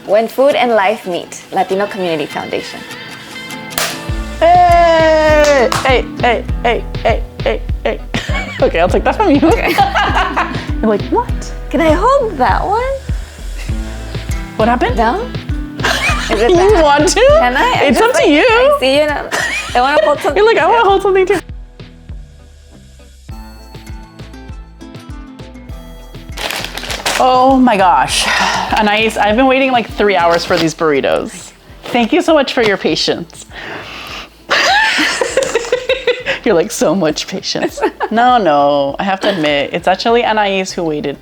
When Food and Life Meet, Latino Community Foundation. Hey! Okay, I'll take that from you. Okay. You're like, what? Can I hold that one? What happened? No? Is it You that? want to? Can I? It's up to you. I see you and I want to hold something. You're like, I want to hold something too. Oh my gosh. Anais, I've been waiting like 3 hours for these burritos. Thank you so much for your patience. You're like, so much patience. No, I have to admit, it's actually Anais who waited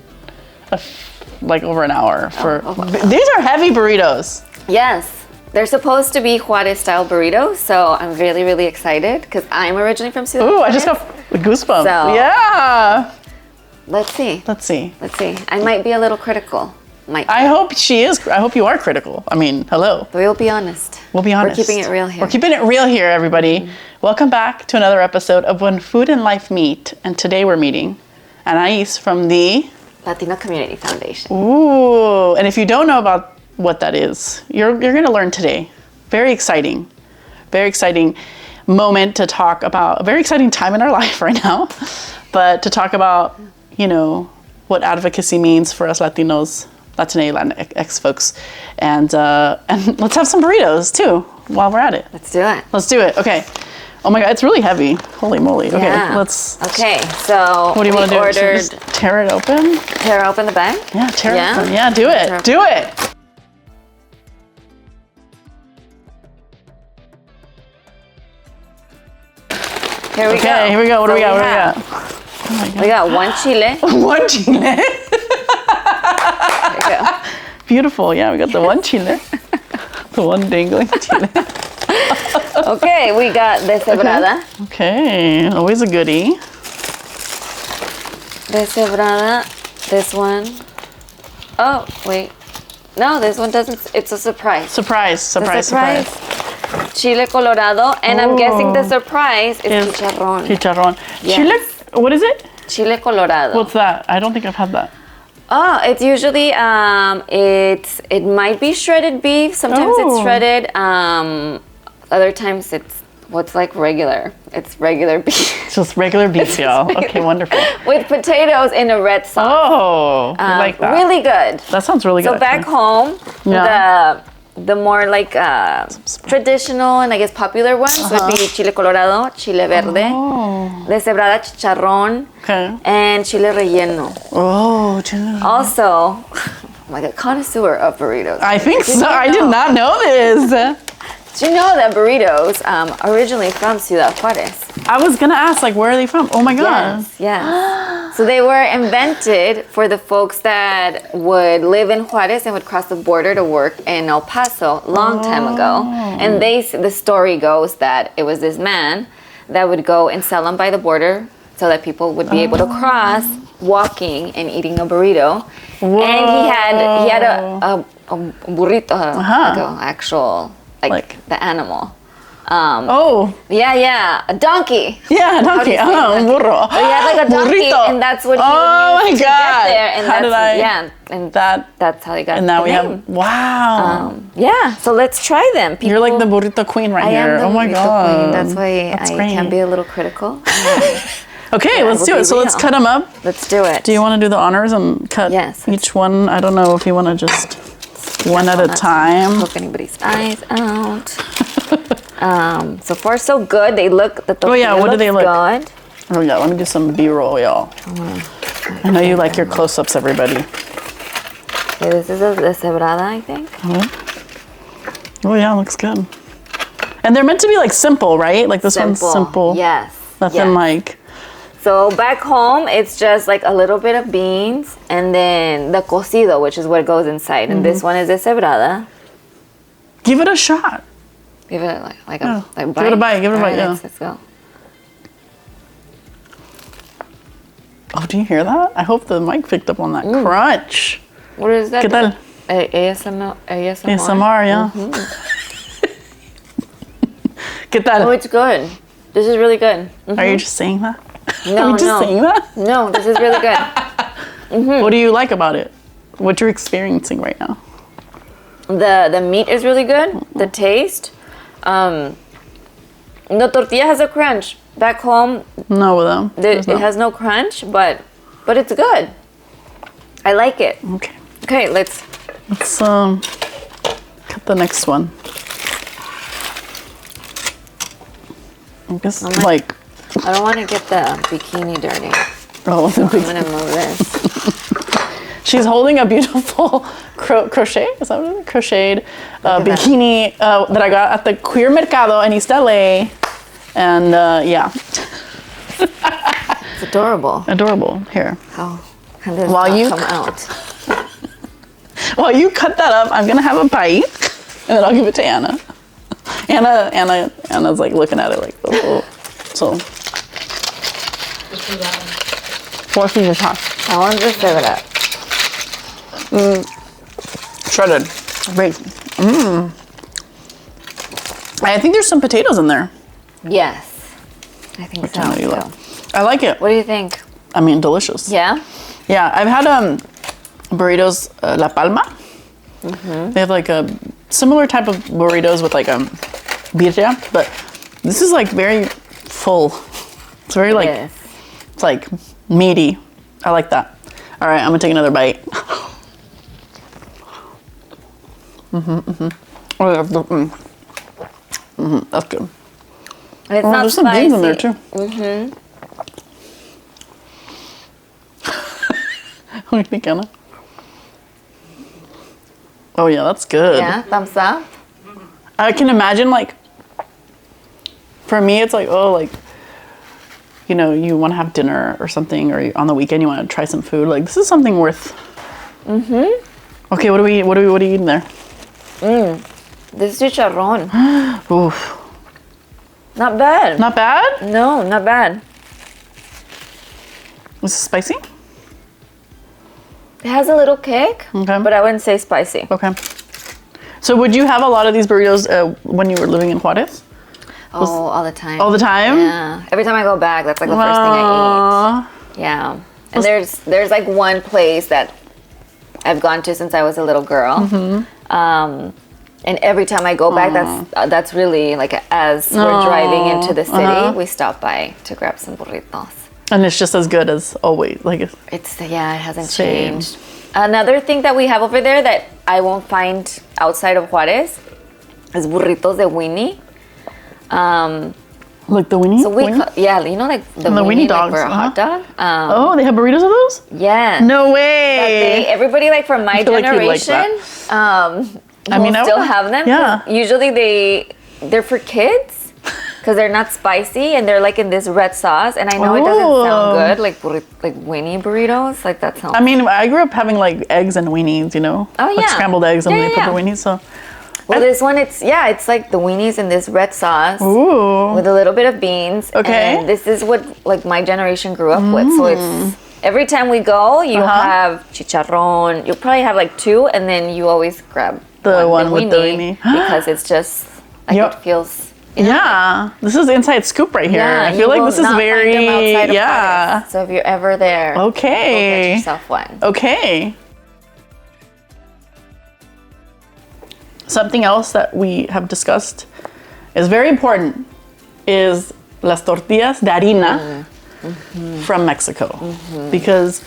like over an hour for, these are heavy burritos. Yes. They're supposed to be Juarez style burritos, so I'm really, really excited because I'm originally from Ciudad Ooh, Juarez. I just got goosebumps. So- Yeah. Let's see. Let's see. I might be a little critical. I hope she is. I hope you are critical. I mean, hello. But we'll be honest. We'll be honest. We're keeping it real here. We're keeping it real here, everybody. Welcome back to another episode of When Food and Life Meet. And today we're meeting Anais from the Latino Community Foundation. Ooh. And if you don't know about what that is, you're going to learn today. Very exciting moment to talk about, a very exciting time in our life right now. But to talk about, you know, what advocacy means for us Latinos, Latinx folks, and let's have some burritos too while we're at it. Let's do it. Let's do it. Okay. Oh my God, it's really heavy. Holy moly. Okay, Yeah. let's. Okay, so What do you want to do? Should we ordered. just tear it open? Tear open the bag. Yeah, tear Yeah? it open. Yeah, do Tear it. Do it. Here we go. Okay, here we go. What do we got? What do we have? got? Oh my God. We got one chile. One chile. There you go. Beautiful. Yeah, we got the one chile. The one dangling chile. Okay, we got deshebrada. Okay, always a goodie. Deshebrada. This one. Oh, wait. No, this one doesn't. It's a surprise. Surprise. The surprise. Chile colorado. And I'm guessing the surprise is chicharrón. Chicharrón. Yes. Chile, what is it? Chile colorado. What's that? I don't think I've had that. Oh, it's usually it might be shredded beef. Sometimes it's shredded. Other times it's what's like regular. It's regular beef. It's just regular beef, y'all. Okay, wonderful. With potatoes in a red sauce. Oh, I like that. Really good. That sounds really good. So back actually. home, Yeah. the more like traditional and I guess popular ones would be chile colorado, chile verde, deshebrada, chicharrón, and chile relleno. Oh, chile. Also, oh my God, connoisseur of burritos. I think so. I did not know this. Did you know that burritos originally from Ciudad Juarez? I was gonna ask, like, where are they from? Oh my God. Yes. So they were invented for the folks that would live in Juarez and would cross the border to work in El Paso long time ago. And the story goes that it was this man that would go and sell them by the border so that people would be able to cross walking and eating a burrito. Whoa. And he had a burrito, like an actual like the animal. Yeah, a donkey. Yeah, a donkey. Oh, burro. But he had like a donkey, Burrito. and that's what he would use to get there. And that's how they got. And now the we name. have. Wow. Yeah. So let's try them. People, You're like the burrito queen right I here. am the Oh my burrito God. queen. That's why I great. can be a little critical. Okay, Yeah, let's we'll do be it. So let's real. cut them up. Let's do it. Do you want to do the honors and cut each one? I don't know if you want to just one at a time. Poke anybody's eyes out. So far so good. They look. The Oh yeah, what do they look? Good. Oh yeah, let me do some B-roll, y'all. I know you like your close-ups, everybody. Okay, this is a deshebrada, I think. Oh yeah, looks good. And they're meant to be like simple, right? Like this one's simple. Yes. Nothing like. So back home, it's just like a little bit of beans and then the cocido, which is what goes inside. And this one is deshebrada. Give it a shot. Give it like a bite. Give it a bite. Give it a bite. Yeah. Let's go. Oh, do you hear that? I hope the mic picked up on that crunch. What is that? ¿Qué tal? ASMR. ASMR, yeah. ¿Qué tal? Oh, it's good. This is really good. Are you just saying that? No, Are you just saying that? No, this is really good. What do you like about it? What you're experiencing right now? The meat is really good. The taste. The tortilla has a crunch. Back home, No, with them. it has no crunch, but it's good. I like it. Okay. Okay, let's cut the next one. I guess like. I don't want to get the bikini dirty. Oh, I'm gonna move this. She's holding a beautiful crochet. Is that what it is? Crocheted bikini that I got at the Queer Mercado in East LA, and yeah. It's adorable. Adorable. Here. How can this While not you come out? While you cut that up, I'm gonna have a bite, and then I'll give it to Anna. Anna's like looking at it like, oh. So. What's in your top? I want to serve it up. Shredded. Baked. I think there's some potatoes in there. Yes, I think so. I know you too. like. I like it. What do you think? I mean, delicious. Yeah. Yeah, I've had burritos La Palma. They have like a similar type of burritos with like birria, but this is like very full. It's very like Yes. it's like meaty. I like that. All right, I'm gonna take another bite. Oh, yeah, that's good. And it's not There's some spicy. beans in there too. What do you think, Anna? Oh yeah, that's good. Yeah, thumbs up. I can imagine like, for me, it's like, oh, like, you know, you want to have dinner or something, or on the weekend you want to try some food. Like, this is something worth. Okay, what are you eating there? This is chicharrón. Oof. Not bad. Not bad? No, not bad. Is it spicy? It has a little kick, Okay. but I wouldn't say spicy. Okay. So would you have a lot of these burritos when you were living in Juarez? Oh, all the time. All the time? Yeah. Every time I go back, that's like the first thing I eat. Yeah. And there's like one place that I've gone to since I was a little girl. And every time I go back, that's really like as we're driving into the city, we stop by to grab some burritos. And it's just as good as always. Like It hasn't Same. changed. Another thing that we have over there that I won't find outside of Juarez is burritos de Winnie. like the weenie. So we, you know, like the weenie dogs, like for a hot dog. Oh, they have burritos of those? Yeah. No way. Everybody like from my feel like you'd like generation, I mean, will still have them. Yeah. Usually they're for kids because they're not spicy and they're like in this red sauce. And I know it doesn't sound good, like weenie burritos. Like that sounds. I mean, I grew up having like eggs and weenies, you know? Oh, Like yeah. scrambled eggs and Yeah, they put yeah. the weenies, so. Well, this one, it's like the weenies in this red sauce Ooh. with a little bit of beans. Okay. And this is what like my generation grew up with. So it's every time we go, you have chicharrón. You'll probably have like two, and then you always grab The one with the weenie. because it's just like Yep. it feels. Yeah. This is the inside scoop right here. I feel like this is very, yeah. So if you're ever there, go get Okay. yourself one. Okay. Something else that we have discussed is very important is las tortillas de harina from Mexico. Because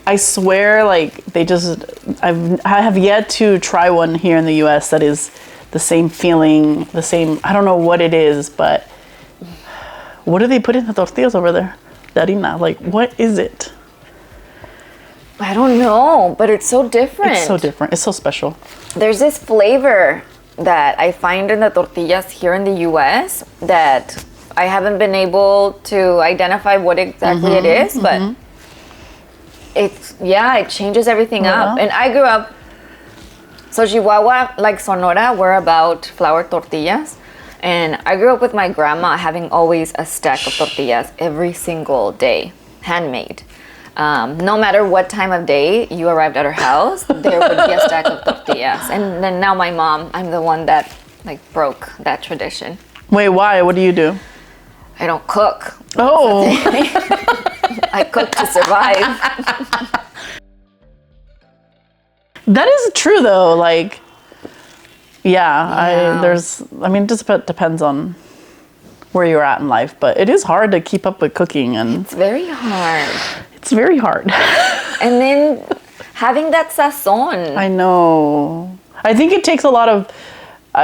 I swear, like, I have yet to try one here in the US that is the same feeling, I don't know what it is, but what do they put in the tortillas over there? De harina, like, what is it? I don't know, but it's so different. It's so different. It's so special. There's this flavor that I find in the tortillas here in the US that I haven't been able to identify what exactly it is, but it changes everything up. And I grew up, so Chihuahua, like Sonora, we're about flour tortillas. And I grew up with my grandma having always a stack of tortillas every single day, handmade. No matter what time of day you arrived at her house, there would be a stack of tortillas. And then now my mom, I'm the one that like broke that tradition. Wait, why? What do you do? I don't cook. Oh, I cook to survive. That is true though. Like, yeah. It just depends on where you're at in life, but it is hard to keep up with cooking, and It's very hard. it's very hard. And then having that sazon. I know. I think it takes a lot of,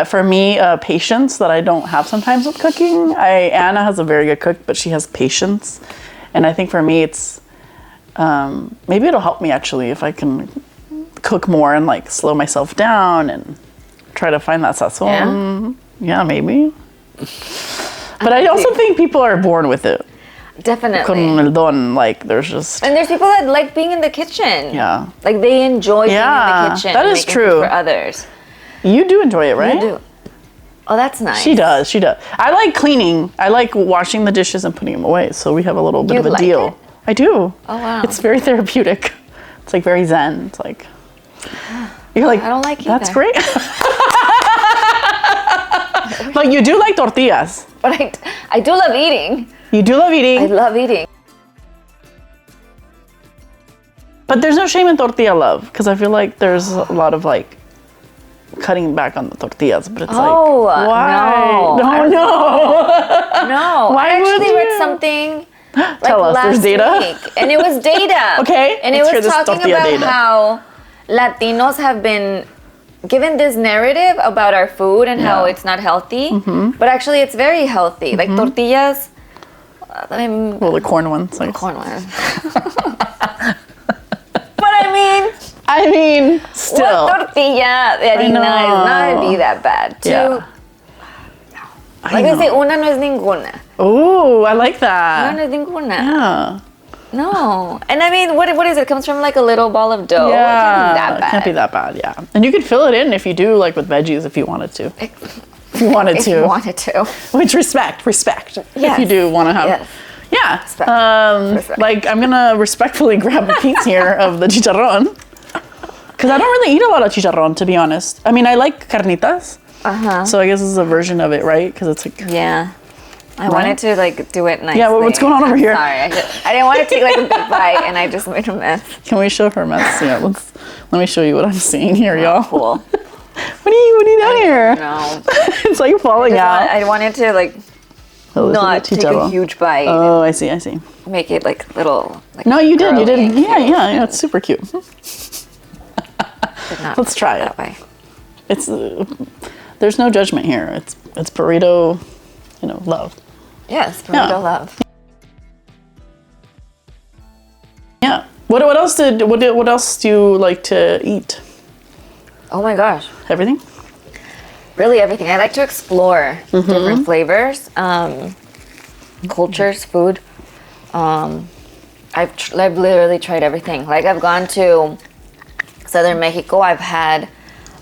for me, patience that I don't have sometimes with cooking. Anna has a very good cook, but she has patience. And I think for me, it's, maybe it'll help me actually if I can cook more and like slow myself down and try to find that sazon. Yeah, maybe. But I also think people are born with it. Definitely. Con el don, like there's just. And there's people that like being in the kitchen. Yeah. Like they enjoy being in the kitchen. That and is making true. food for others. You do enjoy it, right? You do. Oh, that's nice. She does. I like cleaning. I like washing the dishes and putting them away. So we have a little bit of a deal. It? I do. Oh, wow. It's very therapeutic. It's like very zen. It's like, you're like, I don't like that's either. great. But you do like tortillas. But I do love eating. You do love I eating. love eating. But there's no shame in tortilla love. Because I feel like there's a lot of like cutting back on the tortillas. But it's like, why? No. No. Why I would actually read you? something like Tell us, there's last data? week, and it was data. Okay, And it let's hear was this talking tortilla about data. how Latinos have been given this narrative about our food and how Yeah. it's not healthy, but actually it's very healthy. Like tortillas, Well, the corn ones. Like. corn ones. But I mean, still. one tortilla de harina is know. not gonna be that bad. Two, Yeah. like they say, una no es ninguna. Oh, I like Una that. no es ninguna. Yeah. No. And I mean, what is it? It comes from like a little ball of dough. Yeah, It can't be that it bad. can't be that bad, yeah. And you could fill it in if you do, like with veggies, if you wanted to. If you wanted If to. you wanted to. Which respect. If Yes. you do want to have. Yes. Yeah. Respect. Respect. Like, I'm going to respectfully grab a piece here of the chicharrón. Because I don't really eat a lot of chicharrón, to be honest. I mean, I like carnitas. Uh-huh. So I guess this is a version of it, right? Because it's like. Yeah. I wanted to like do it nicely. Yeah, what's going on over here? Sorry, I didn't want to take like a big bite, and I just made a mess. Can we show her mess? Yeah, let me show you what I'm seeing here, y'all. Cool. What are you doing here? No. It's like falling out. I wanted to like Oh, this is not the take a chicharrón. huge bite. Oh, I see. Make it like little. Like, No, you did. curly and Yeah, cute. yeah. It's super cute. Did not Let's try that it. way. It's there's no judgment here. It's burrito, love. Yes, burrito Yeah. love. Yeah. What else do you like to eat? Oh my gosh. Everything? Really everything. I like to explore different flavors, cultures, food. I've literally tried everything. Like I've gone to Southern Mexico. I've had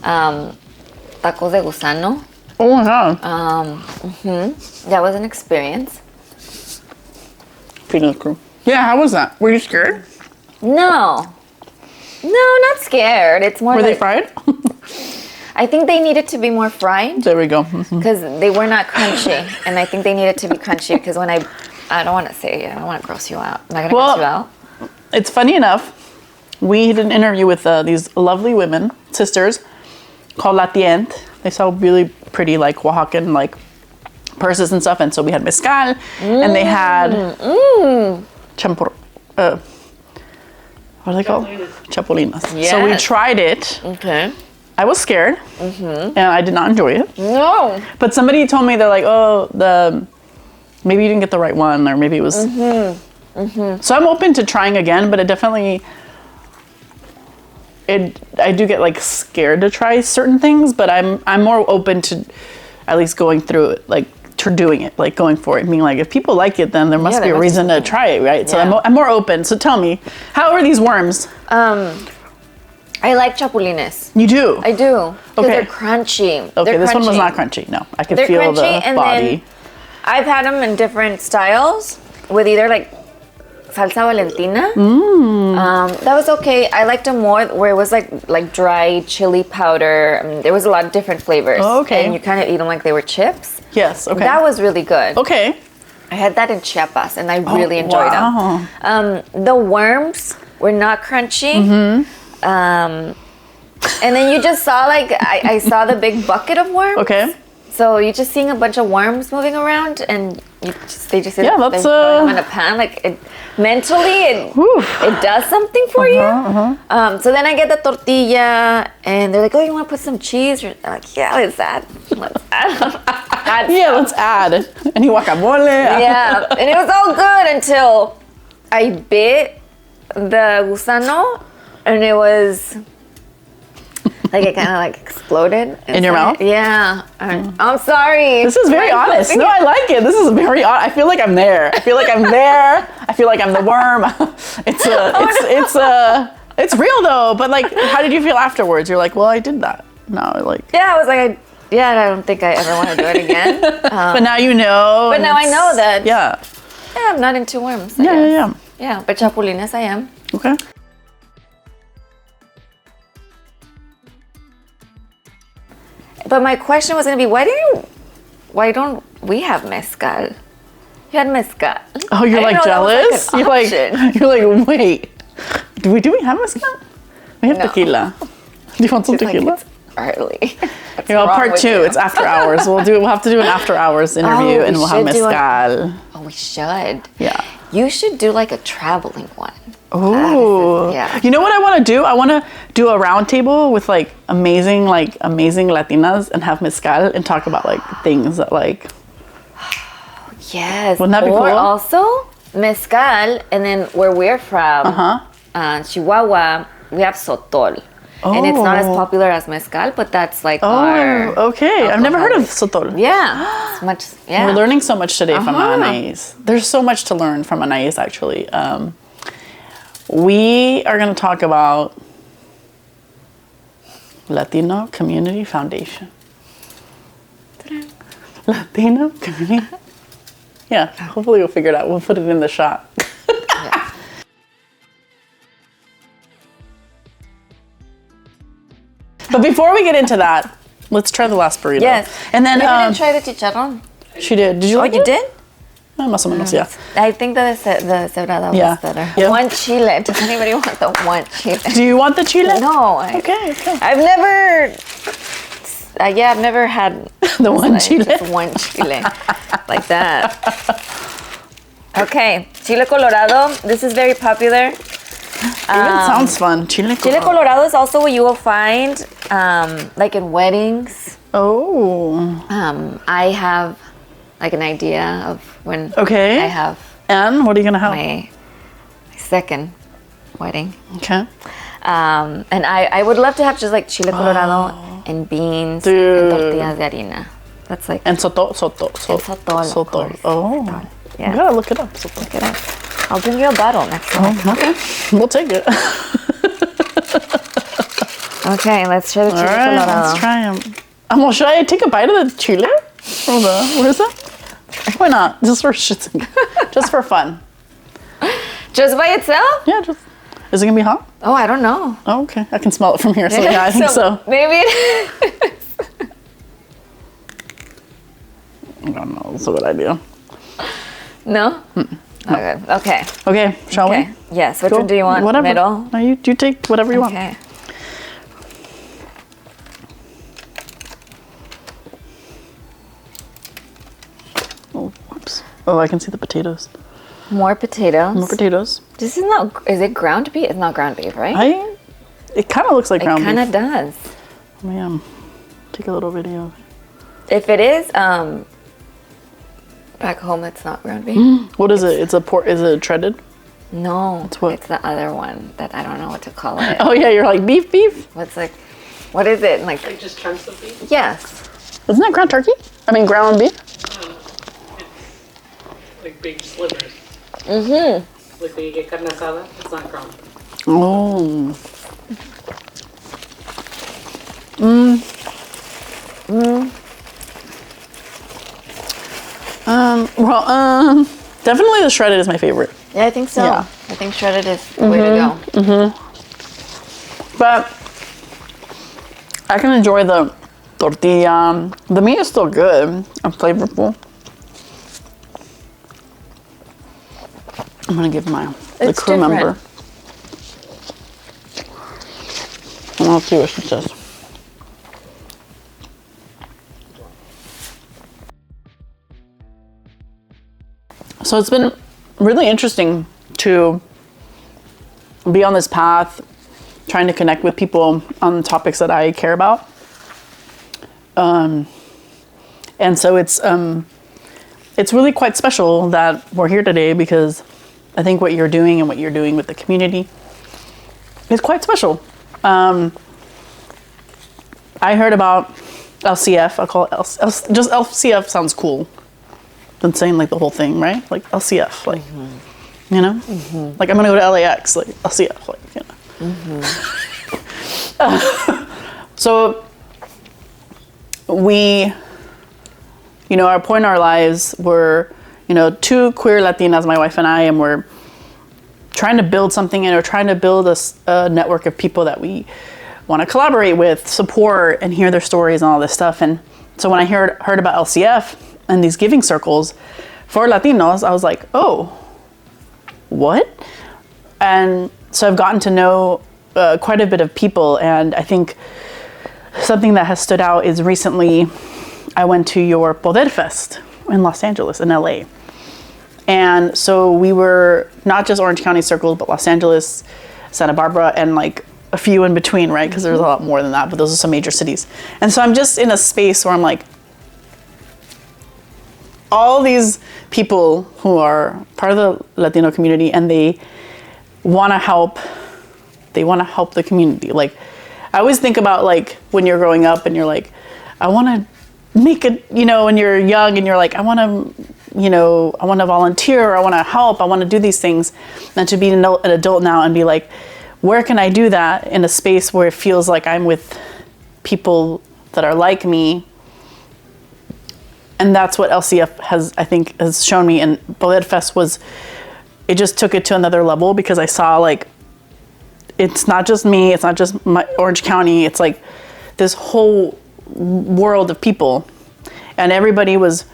tacos de gusano. Oh my god. That was an experience. Feeding the crew. Yeah, how was that? Were you scared? No, not scared. It's more Were they like, fried? I think they needed to be more fried There we go. Mhm. because they were not crunchy, and I think they needed to be crunchy because when I don't want to say it, I don't want to gross you out. I'm not gonna Well, gross you out. It's funny enough. We did an interview with these lovely women, sisters, called Latino. They sell really pretty like Oaxacan like purses and stuff, and so we had mezcal, and they had champur. What are they called? Chapolinas. So we Yes. tried it. Okay. I was scared, and I did not enjoy it. No. But somebody told me they're like, oh, maybe you didn't get the right one, or maybe it was. So I'm open to trying again, but it definitely. I do get like scared to try certain things, but I'm more open to at least going through it, like to doing it, like going for it, being like, if people like it, then there must Yeah, be there a must be reason to something. try it, right? So Yeah. I'm more open. So tell me, how are these worms? I like chapulines. You do. I do. Because Okay. they're crunchy. Okay, They're this one was crunchy. not crunchy. No, I could They're feel crunchy, the and body. then I've had them in different styles with either like salsa valentina. That was okay. I liked them more where it was like dry chili powder. There was a lot of different flavors. Oh, okay. And you kind of eat them like they were chips. Yes. Okay. That was really good. okay. I had that in Chiapas and I really enjoyed wow. them. The worms were not crunchy. And then you just saw like I saw the big bucket of worms. Okay. So you're just seeing a bunch of worms moving around, and they just Yeah, that's throw them in a pan. Like mentally, it does something for you. So then I get the tortilla, and they're like, "Oh, you want to put some cheese?" I'm like, "Yeah, let's add." Yeah, let's add any guacamole. Yeah, and it was all good until I bit the gusano, and it was. Like it kind of like exploded in your mouth. Yeah, I'm sorry. This is very honest. No, I like it. This is very honest. I feel like I'm there. I feel like I'm there. I feel like I'm the worm. It's real though. But like, how did you feel afterwards? You're like, well, I did that. No, like. Yeah, I was like, I don't think I ever want to do it again. But now you know. But now I know that. Yeah. Yeah, I'm not into worms. Yeah. Yeah, but chapulines I am. Okay. But my question was gonna be, why don't we have mezcal? You had mezcal. Oh, you're like jealous? You're like, wait, do we have mezcal? We have tequila. Do you want some tequila? Like, it's early. Part 2. It's after hours. We'll have to do an after hours interview, and we'll have mezcal. We should. Yeah. You should do like a traveling one. Oh, yeah. You know what I want to do? I want to do a round table with like amazing Latinas and have mezcal and talk about like things that like. Yes. Wouldn't that be cool? Or also mezcal, and then where we're from, Chihuahua, we have sotol. Oh. And it's not as popular as mezcal, but that's like our. Okay. I've never heard of sotol. Yeah. It's much. Yeah. We're learning so much today from Anais. There's so much to learn from Anais, actually. We are going to talk about Latino Community Foundation. Latino Community. Yeah, hopefully we'll figure it out. We'll put it in the shot. Yeah. But before we get into that, let's try the last burrito. Yes. And then you didn't try the chicharrón. She did. Did you like it? You did? Más o menos, yeah. I think the cebrada was better. Yeah. One chile. Does anybody want the one chile? Do you want the chile? No. Okay. I've never. I've never had the one chile. Just one chile like that. Okay, chile colorado. This is very popular. It sounds fun. Chile colorado is also what you will find like in weddings. Oh. I have like an idea of when I have. And what are you gonna have? My second wedding. Okay. And I would love to have just like chile colorado and beans and tortillas de harina. That's like. And sotol. Sotol. Oh. Yeah. You gotta look it up. Sotol. Look it up. I'll bring you a bottle next time. Oh, okay. We'll take it. Okay, let's try the chile colorado. Let's try them. Well, should I take a bite of the chile? Where is it? Why not? Just for shits and just for fun. Just by itself? Yeah, is it gonna be hot? Oh, I don't know. Oh, okay. I can smell it from here, so yeah, I think so. Maybe it is. I don't know. That's a good idea. No? No. Okay. Okay, shall we? Yes. Which one do you want? Whatever. Middle? No, you take whatever you want. Okay. Oh, whoops. Oh, I can see the potatoes. More potatoes. More potatoes. This is not. Is it ground beef? It's not ground beef, right? It kind of looks like ground beef. It kind of does. Let me take a little video. If it is, back home, it's not ground beef. What is it? It's a pork. Is it shredded? No. It's what? It's the other one that I don't know what to call it. Oh yeah, you're like beef. What's like? What is it? Like just chunks of beef? Yes. Isn't that ground turkey? I mean ground beef. Like big slivers. Mm-hmm. Like when you get carne asada, it's not ground. Oh. Definitely the shredded is my favorite. Yeah, I think so. Yeah. I think shredded is the way to go. But I can enjoy the tortilla. The meat is still good and flavorful. I'm gonna give the crew different. member. I'll see what she says. So it's been really interesting to be on this path, trying to connect with people on topics that I care about. And so it's really quite special that we're here today, because I think what you're doing and what you're doing with the community is quite special. I heard about LCF. I'll call it just LCF sounds cool than saying like the whole thing, right? Like LCF, like, you know? Like I'm gonna go to LAX, like LCF, like, you know. So we, you know, our point in our lives, we're, you know, two queer Latinas, my wife and I, and we're trying to build something, and we're trying to build a network of people that we want to collaborate with, support, and hear their stories and all this stuff. And so when I heard about LCF and these giving circles for Latinos, I was like, oh, what? And so I've gotten to know quite a bit of people, and I think something that has stood out is recently I went to your Poder Fest in Los Angeles, in LA. And so we were not just Orange County circles, but Los Angeles, Santa Barbara, and like a few in between, right? Because there's a lot more than that, but those are some major cities. And so I'm just in a space where I'm like, all these people who are part of the Latino community, and they want to help the community. Like, I always think about like when you're growing up and you're like, I want to make it, you know, when you're young and you're like, I want to, you know, I want to volunteer, I want to help, I want to do these things. And to be an adult now and be like, where can I do that in a space where it feels like I'm with people that are like me? And that's what LCF has shown me. And Poder Fest it just took it to another level, because I saw like, it's not just me, it's not just my Orange County, it's like this whole world of people. And everybody was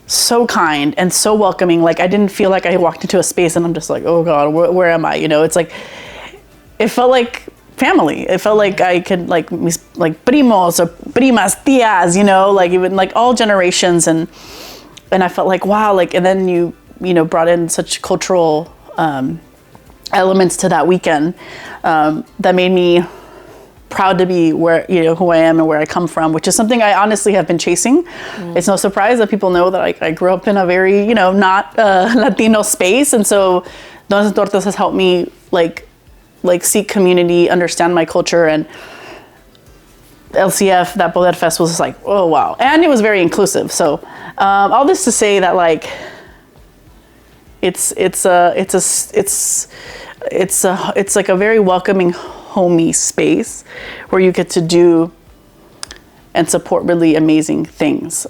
so kind and so welcoming. Like, I didn't feel like I walked into a space and I'm just like, oh God, where am I? You know, it's like, it felt like family. It felt like I could like primos or primas, tias, you know, like even like all generations. And I felt like, wow, like, and then you know, brought in such cultural elements to that weekend that made me proud to be where, you know, who I am and where I come from, which is something I honestly have been chasing. It's no surprise that people know that I grew up in a very, you know, not Latino space. And so Donas and Tortas has helped me like seek community, understand my culture. And LCF, that Poder Fest was just like, oh wow. And it was very inclusive. So all this to say that like, it's like a very welcoming, homey space where you get to do and support really amazing things.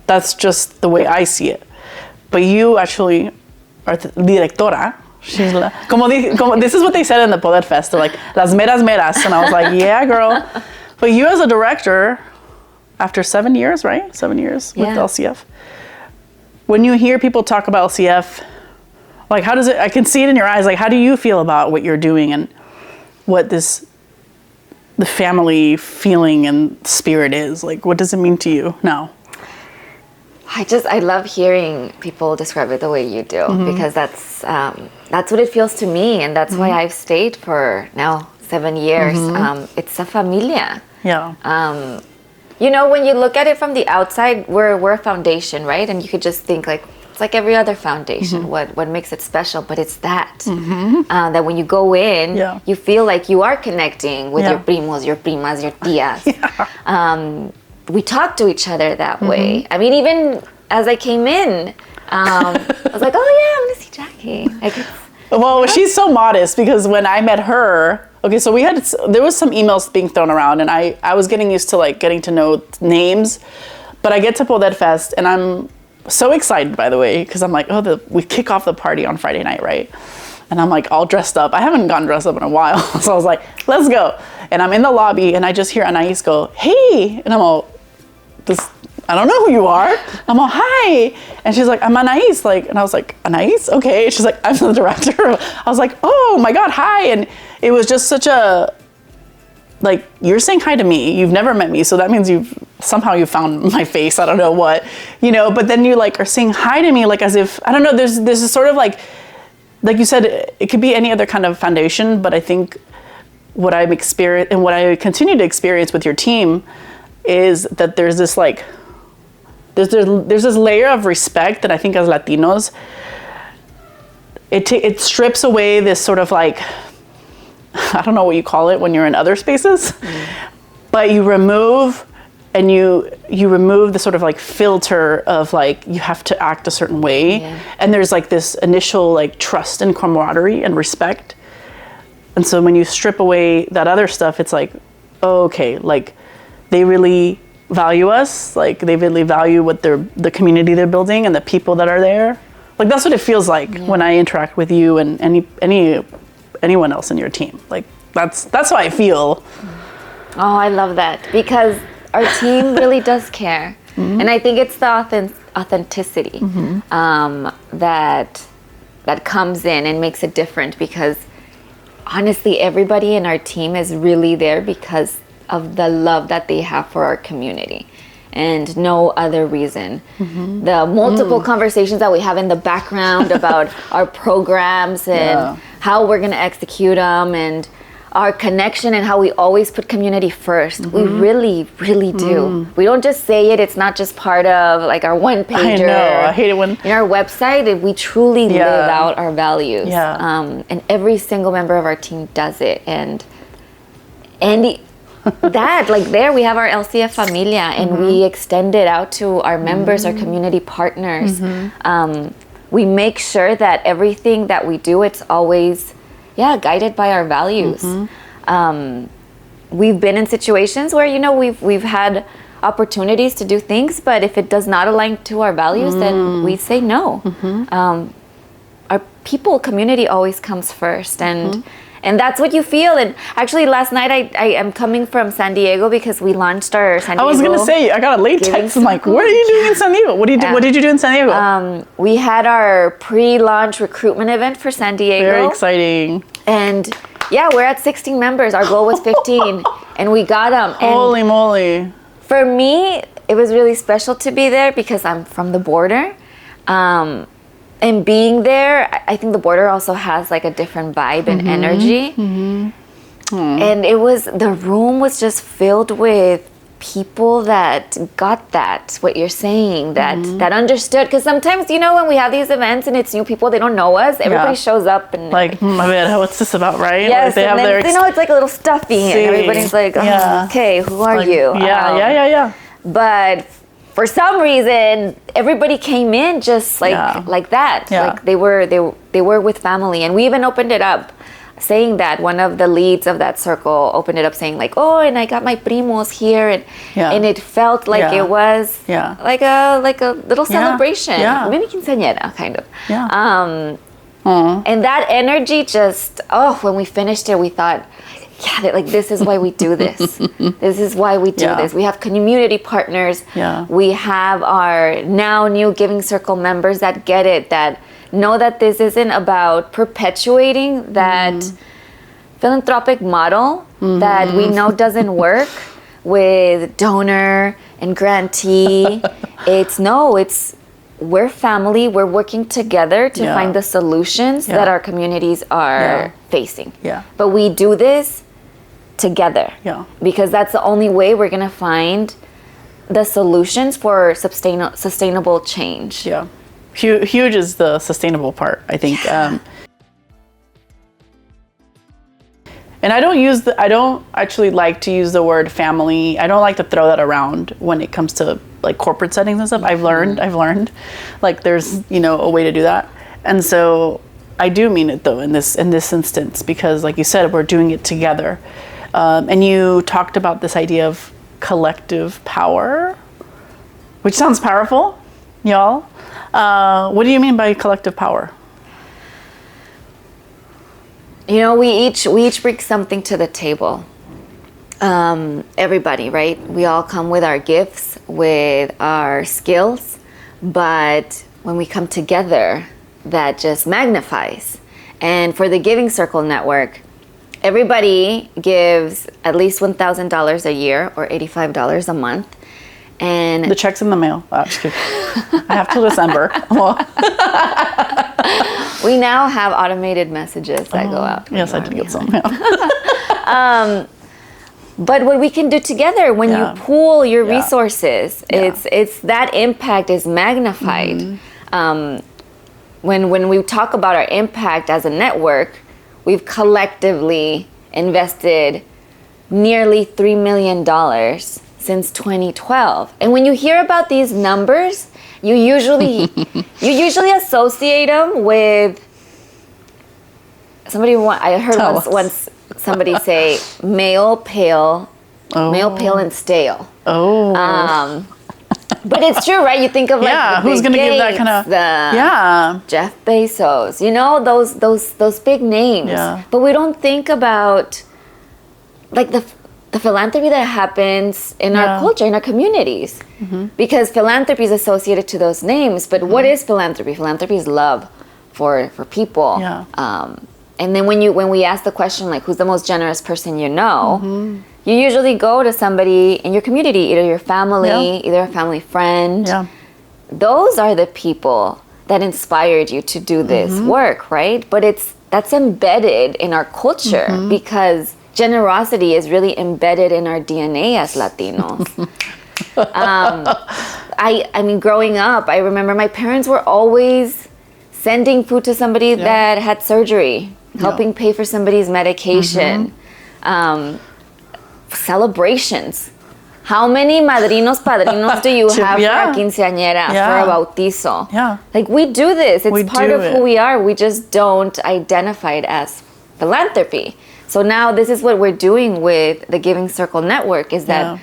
That's just the way I see it. But you actually are the directora. She's like, this is what they said in the Poder Fest. They're like, las meras meras. And I was like, yeah, girl. But you as a director, after 7 years, right? 7 years with LCF. When you hear people talk about LCF, like, how does it, I can see it in your eyes, like, how do you feel about what you're doing and what the family feeling and spirit is? Like, what does it mean to you now? I love hearing people describe it the way you do, because that's what it feels to me, and that's why I've stayed for now 7 years. It's a familia. Yeah. You know, when you look at it from the outside, we're a foundation, right? And you could just think like, it's like every other foundation. What makes it special? But it's that that when you go in, you feel like you are connecting with your primos, your primas, your tias. We talk to each other that way. I mean, even as I came in, I was like, oh yeah, I'm gonna see Yaki. Like, well, she's so modest, because when I met her, okay, so there was some emails being thrown around, and I was getting used to like getting to know names, but I get to Poder Fest and I'm so excited, by the way, because I'm like, we kick off the party on Friday night, right? And I'm like all dressed up. I haven't gotten dressed up in a while. So I was like, let's go. And I'm in the lobby and I just hear Anais go, hey. And I'm all, I don't know who you are. I'm all, hi. And she's like, I'm Anais. Like, and I was like, Anais? Okay. She's like, I'm the director. I was like, oh my God, hi. And it was just such a like, you're saying hi to me. You've never met me, so that means you found my face. I don't know what, but then you like are saying hi to me, like as if, I don't know, there's a sort of like you said, it could be any other kind of foundation, but I think what I've experienced and what I continue to experience with your team is that there's this like, there's this layer of respect that I think as Latinos, it strips away this sort of like, I don't know what you call it when you're in other spaces, but you remove the sort of like filter of like, you have to act a certain way. Yeah. And there's like this initial like trust and camaraderie and respect. And so when you strip away that other stuff, it's like, oh, okay, like they really value us. Like they really value what the community they're building and the people that are there. Like that's what it feels like when I interact with you and anyone else in your team. Like that's how I feel. Oh, I love that, because our team really does care. Mm-hmm. And I think it's the authenticity that comes in and makes it different, because honestly, everybody in our team is really there because of the love that they have for our community. And no other reason. Mm-hmm. The multiple conversations that we have in the background about our programs and how we're going to execute them, and our connection and how we always put community first. Mm-hmm. We really, really do. We don't just say it. It's not just part of like our one pager. I know. I hate it when in our website. We truly live out our values. Yeah. And every single member of our team does it. And that, like there we have our LCF Familia, and we extend it out to our members, our community partners. We make sure that everything that we do, it's always guided by our values. We've been in situations where we've had opportunities to do things, but if it does not align to our values, then we say no. Our community always comes first, and that's what you feel. And actually, last night I am coming from San Diego because we launched our San Diego. I was gonna say, I got a late text. I'm like, what are you doing in San Diego? What did you do in San Diego? We had our pre-launch recruitment event for San Diego. Very exciting. And we're at 16 members. Our goal was 15, and we got them. Holy moly! For me, it was really special to be there because I'm from the border. And being there, I think the border also has like a different vibe and energy. And the room was just filled with people that got what you're saying, that understood. Because sometimes, when we have these events and it's new people, they don't know us. Everybody shows up and like, my bad, what's this about, right? Yes, like they have it's like a little stuffy, and everybody's like, okay, who are you? Yeah. But for some reason, everybody came in just like that. Yeah. Like they were with family. And we even opened it up saying that one of the leads of that circle opened it up saying like, oh, and I got my primos here. And it felt like it was like a little celebration. Yeah. Maybe quinceañera, kind of. Yeah. And that energy just, when we finished it, we thought, like this is why we do this. This is why we do this. We have community partners. Yeah. We have our now new Giving Circle members that get it, that know that this isn't about perpetuating that philanthropic model that we know doesn't work with donor and grantee. We're family. We're working together to find the solutions that our communities are facing. Yeah. But we do this together. Yeah. Because that's the only way we're going to find the solutions for sustainable change. Yeah. Huge is the sustainable part, I think. And I don't actually like to use the word family. I don't like to throw that around when it comes to like corporate settings and stuff. I've learned like there's, a way to do that. And so I do mean it though in this instance, because like you said, we're doing it together. And you talked about this idea of collective power, which sounds powerful, y'all. What do you mean by collective power? We each bring something to the table. Everybody, right? We all come with our gifts, with our skills, but when we come together, that just magnifies. And for the Giving Circle Network, everybody gives at least $1,000 a year or $85 a month. And The check's in the mail. Oh, just kidding. I have till December. Well, we now have automated messages that go out. yes, I did get some. Yeah. But what we can do together when you pool your resources, it's that impact is magnified. When we talk about our impact as a network, we've collectively invested nearly $3 million since 2012. And when you hear about these numbers, you usually associate them with I heard once somebody say male, pale and stale. But it's true, right? You think of like the who's Bill gonna give that Gates, kind of the Jeff Bezos, those big names. Yeah. But we don't think about like the philanthropy that happens in our culture, in our communities. Because philanthropy is associated to those names. But what is philanthropy? Philanthropy is love for people. Yeah. And then when we ask the question like, who's the most generous person you know? You usually go to somebody in your community, either your family, either a family friend. Yeah. Those are the people that inspired you to do this work, right? But that's embedded in our culture because generosity is really embedded in our DNA as Latinos. I mean, growing up, I remember my parents were always sending food to somebody that had surgery, helping pay for somebody's medication. Celebrations. How many madrinos, padrinos do you have for a quinceañera, for a bautizo? Yeah. Like, we do this. It's part of who we are. We just don't identify it as philanthropy. So now this is what we're doing with the Giving Circle Network is that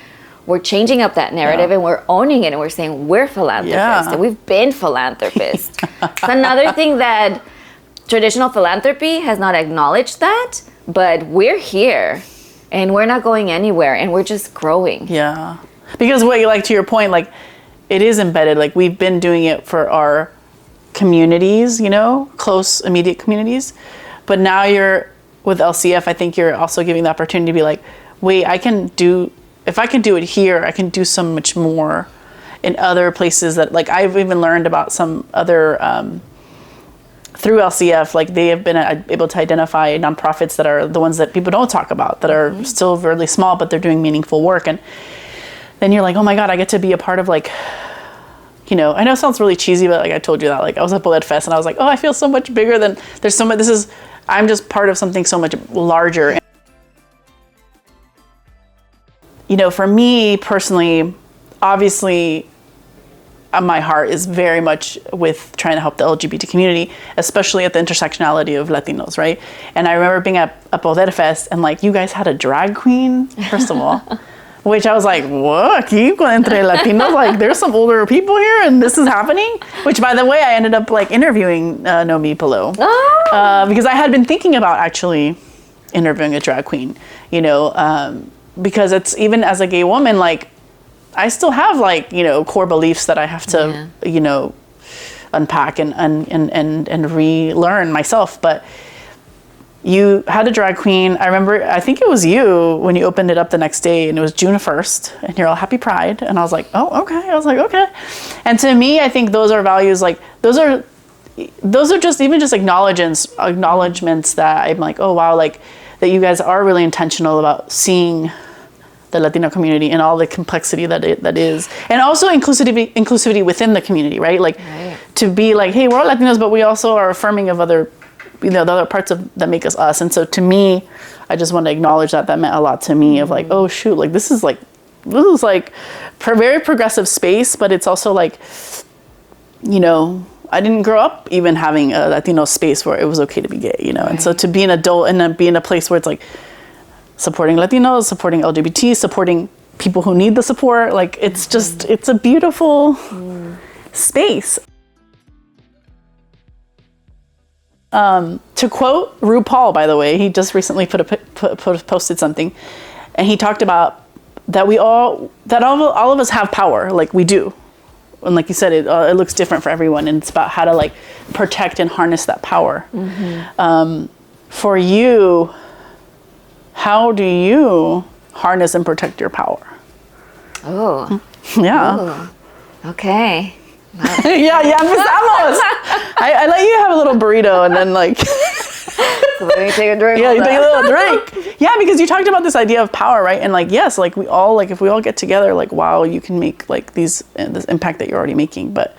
we're changing up that narrative and we're owning it and we're saying we're philanthropists and we've been philanthropists. It's another thing that traditional philanthropy has not acknowledged that, but we're here. And we're not going anywhere, and we're just growing. Yeah. Because to your point, like, it is embedded. Like, we've been doing it for our communities, close, immediate communities. But now you're with LCF, I think you're also giving the opportunity to be like, wait, if I can do it here, I can do so much more in other places that, like, I've even learned about some other, through LCF, like they have been able to identify nonprofits that are the ones that people don't talk about, that are still really small, but they're doing meaningful work. And then you're like, oh my God, I get to be a part of I know it sounds really cheesy, but like I told you that, like I was at Bullet Fest and I was like, oh, I feel so much bigger than there's so much, I'm just part of something so much larger. For me personally, obviously, my heart is very much with trying to help the LGBT community, especially at the intersectionality of Latinos, right? And I remember being at Poder Fest and like, you guys had a drag queen, first of all, which I was like, what? Aquí entre Latinos, like there's some older people here and this is happening? Which, by the way, I ended up like interviewing Nomi Palo because I had been thinking about actually interviewing a drag queen, because it's, even as a gay woman, like, I still have like, core beliefs that I have to, unpack and relearn myself. But you had a drag queen. I remember, I think it was you when you opened it up the next day and it was June 1st and you're all happy Pride. And I was like, oh, okay. I was like, okay. And to me, I think those are values, like those are just even just acknowledgements that I'm like, oh wow, like that you guys are really intentional about seeing the Latino community and all the complexity that is, and also inclusivity within the community, right? Like to be like, hey, we're all Latinos, but we also are affirming of other, the other parts that make us us. And so to me, I just want to acknowledge that meant a lot to me of like, oh shoot, like this is like very progressive space, but it's also like, I didn't grow up even having a Latino space where it was okay to be gay, and so to be an adult and then be in a place where it's like, supporting Latinos, supporting LGBT, supporting people who need the support. Like, it's just, it's a beautiful space. To quote RuPaul, by the way, he just recently posted something, and he talked about that all of us have power, like we do. And like you said, it looks different for everyone, and it's about how to like protect and harness that power. For you, how do you harness and protect your power? Oh. Yeah. Ooh. Okay. ya empezamos. I let you have a little burrito and then like. So let me take a drink. Yeah, you take a little drink. Yeah, because you talked about this idea of power, right? And like, yes, like we all, like if we all get together, like, wow, you can make like this impact that you're already making. But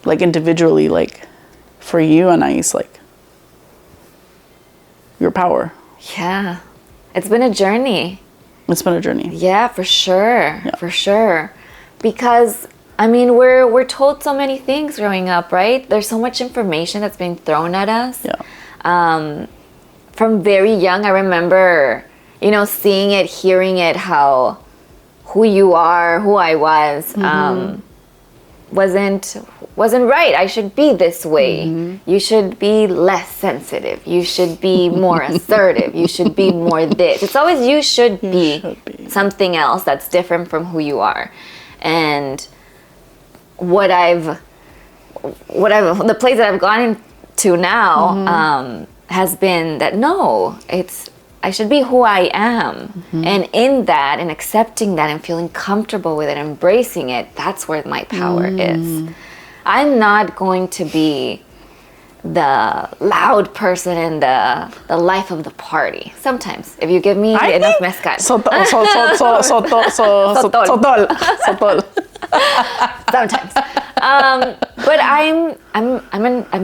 like individually, like for you, Anais, like your power. Yeah. It's been a journey. It's been a journey. Yeah, for sure. Yeah. For sure. Because I mean, we're told so many things growing up, right? There's so much information that's being thrown at us. Yeah. From very young, I remember, you know, seeing it, hearing it, how who you are, who I was, wasn't right. I should be this way. You should be less sensitive. You should be more assertive. You should be more this. It's always you should be something else that's different from who you are. And the place that I've gone into now has been that no, I should be who I am. And in that and accepting that and feeling comfortable with it, embracing it, that's where my power is. I'm not going to be the loud person in the life of the party. Sometimes, if you give me enough mezcal. Sotol. Sometimes. But I'm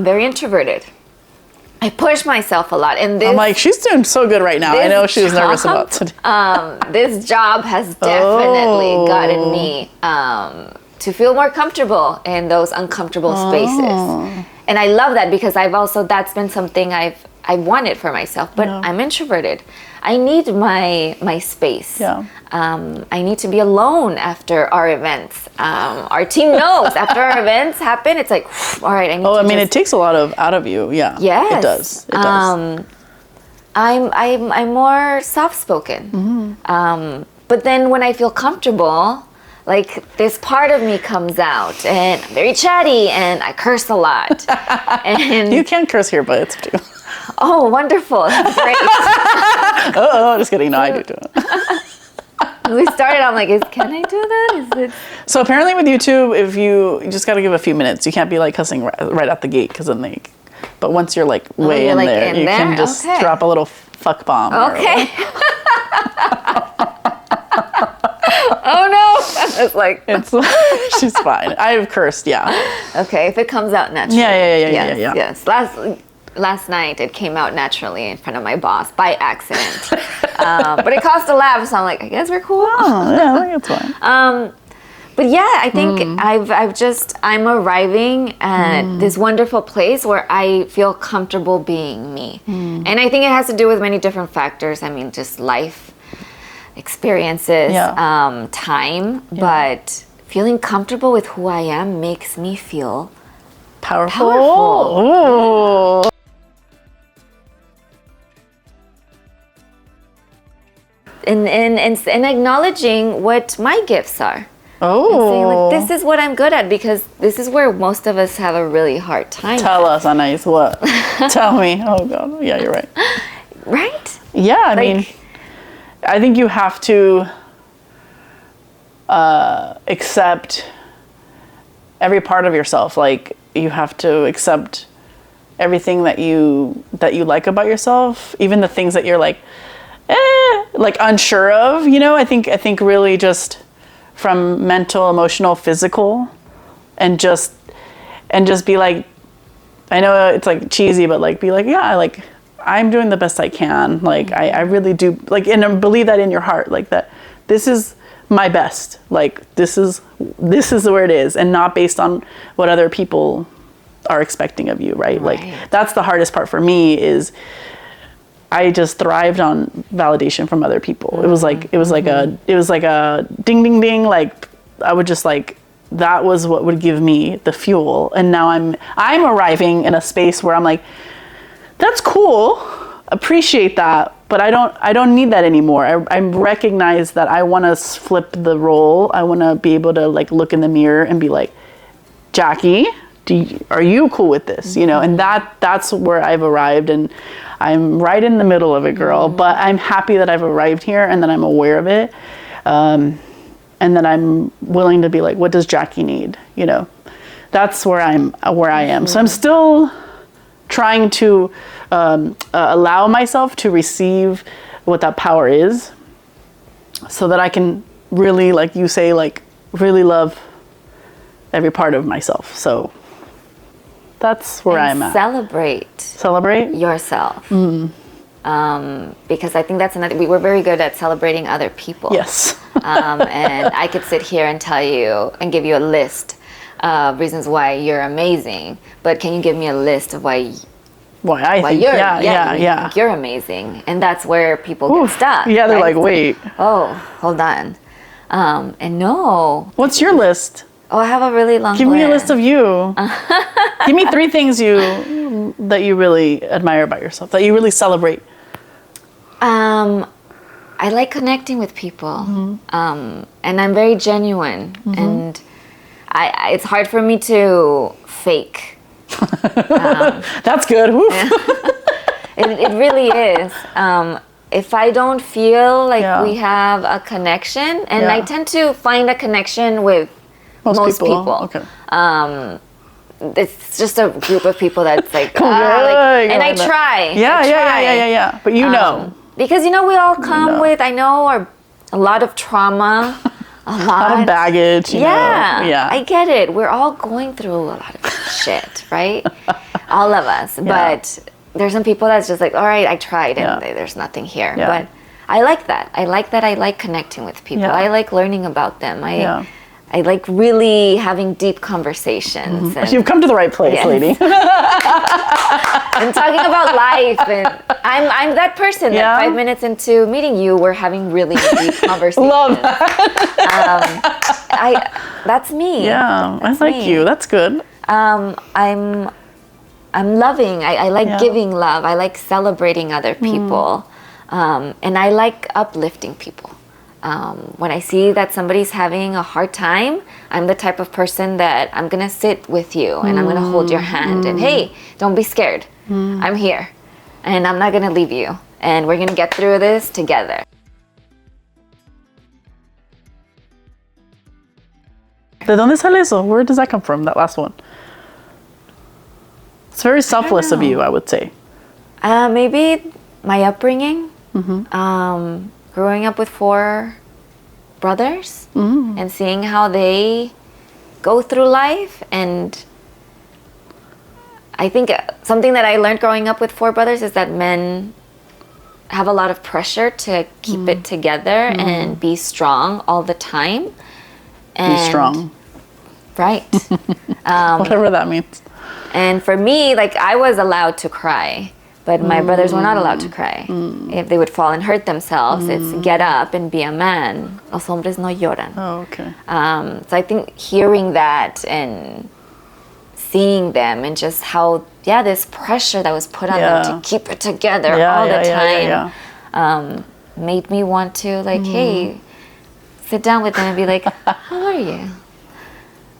very introverted. I push myself a lot, and this, I'm like, she's doing so good right now. I know she was nervous about today. This job has definitely gotten me to feel more comfortable in those uncomfortable spaces. And I love that because that's been something I've wanted for myself, but I'm introverted. I need my space. Yeah. I need to be alone after our events. Our team knows after our events happen, it's like, all right, it takes a lot out of you. Yeah. Yes. It does. It does. I'm more soft-spoken. But then when I feel comfortable, like this part of me comes out, and I'm very chatty, and I curse a lot. And you can curse here, but it's too. Oh, wonderful! That's great. Just kidding. No, I do it. We started. I'm like, can I do that? Is it? So apparently, with YouTube, if you just got to give a few minutes, you can't be like cussing right out the gate, because then But once you're like way in there, you can just drop a little fuck bomb. Okay. Oh no! It's like she's fine. I've cursed, yeah. Okay, if it comes out naturally. Yeah. Yes. Last night it came out naturally in front of my boss by accident, but it caused a laugh. So I'm like, I guess we're cool. Oh yeah, I think it's fine. But yeah, I think I'm arriving at this wonderful place where I feel comfortable being me, and I think it has to do with many different factors. I mean, just life experiences, time, but feeling comfortable with who I am makes me feel powerful. Ooh. And acknowledging what my gifts are. Oh. And saying, like, this is what I'm good at, because this is where most of us have a really hard time. Tell us, Anais, what? Tell me. Oh God. Yeah, you're right. Right? Yeah, I mean, I think you have to accept every part of yourself. Like, you have to accept everything that you like about yourself, even the things that you're like unsure of. You know, I think really just from mental, emotional, physical, and just be like, I know it's like cheesy, but like be like, yeah, like I'm doing the best I can. Like I really do, like, and believe that in your heart, like that this is my best. Like this is where it is, and not based on what other people are expecting of you, right? Like that's the hardest part for me, is I just thrived on validation from other people. It was like a ding ding ding, like I would just like, that was what would give me the fuel. And now I'm arriving in a space where I'm like, that's cool, appreciate that, but I don't need that anymore. I recognize that I want to flip the role. I want to be able to like look in the mirror and be like, Jackie, are you cool with this? You know, and that's where I've arrived. And I'm right in the middle of it, girl. But I'm happy that I've arrived here and that I'm aware of it. And that I'm willing to be like, what does Jackie need? You know, that's where I am. So I'm still trying to allow myself to receive what that power is, so that I can really, like you say, like really love every part of myself. So that's where I'm at. Celebrate yourself. Because I think that's another, we were very good at celebrating other people. Yes. And I could sit here and tell you and give you a list of reasons why you're amazing, but can you give me a list of why think you're amazing? And that's where people get stuck. Yeah, they're right? like, wait. Oh, hold on. And no. What's your list? Oh, I have a really long Give me a list of you. Give me 3 things that you really admire about yourself, that you really celebrate. I like connecting with people. And I'm very genuine. And it's hard for me to fake. That's good. It really is. If I don't feel like we have a connection, and I tend to find a connection with most people. Okay. It's just a group of people that's like, and I try. Yeah. But you know. Because, we all come with, a lot of trauma, a lot of baggage. Yeah. I get it. We're all going through a lot of shit, right? All of us. Yeah. But there's some people that's just like, all right, I tried and there's nothing here. Yeah. But I like that. I like connecting with people. Yeah. I like learning about them. I like really having deep conversations. And, you've come to the right place, lady. And talking about life, and I'm that person that 5 minutes into meeting you, we're having really deep conversations. Love that. That's me. Yeah, that's I like you. That's good. I'm loving. I like giving love. I like celebrating other people, and I like uplifting people. When I see that somebody's having a hard time, I'm the type of person that I'm going to sit with you and I'm going to hold your hand and, hey, don't be scared. I'm here and I'm not going to leave you and we're going to get through this together. ¿De dónde sale eso? Where does that come from, that last one? It's very selfless of you, I would say. Maybe my upbringing. Growing up with 4 brothers and seeing how they go through life. And I think something that I learned growing up with 4 brothers is that men have a lot of pressure to keep it together and be strong all the time. And be strong. Right. Whatever that means. And for me, like, I was allowed to cry. But my brothers were not allowed to cry. If they would fall and hurt themselves, it's get up and be a man. Los hombres no lloran. Oh, okay. So I think hearing that and seeing them and just how, this pressure that was put on them to keep it together all the time made me want to, like, hey, sit down with them and be like, how are you?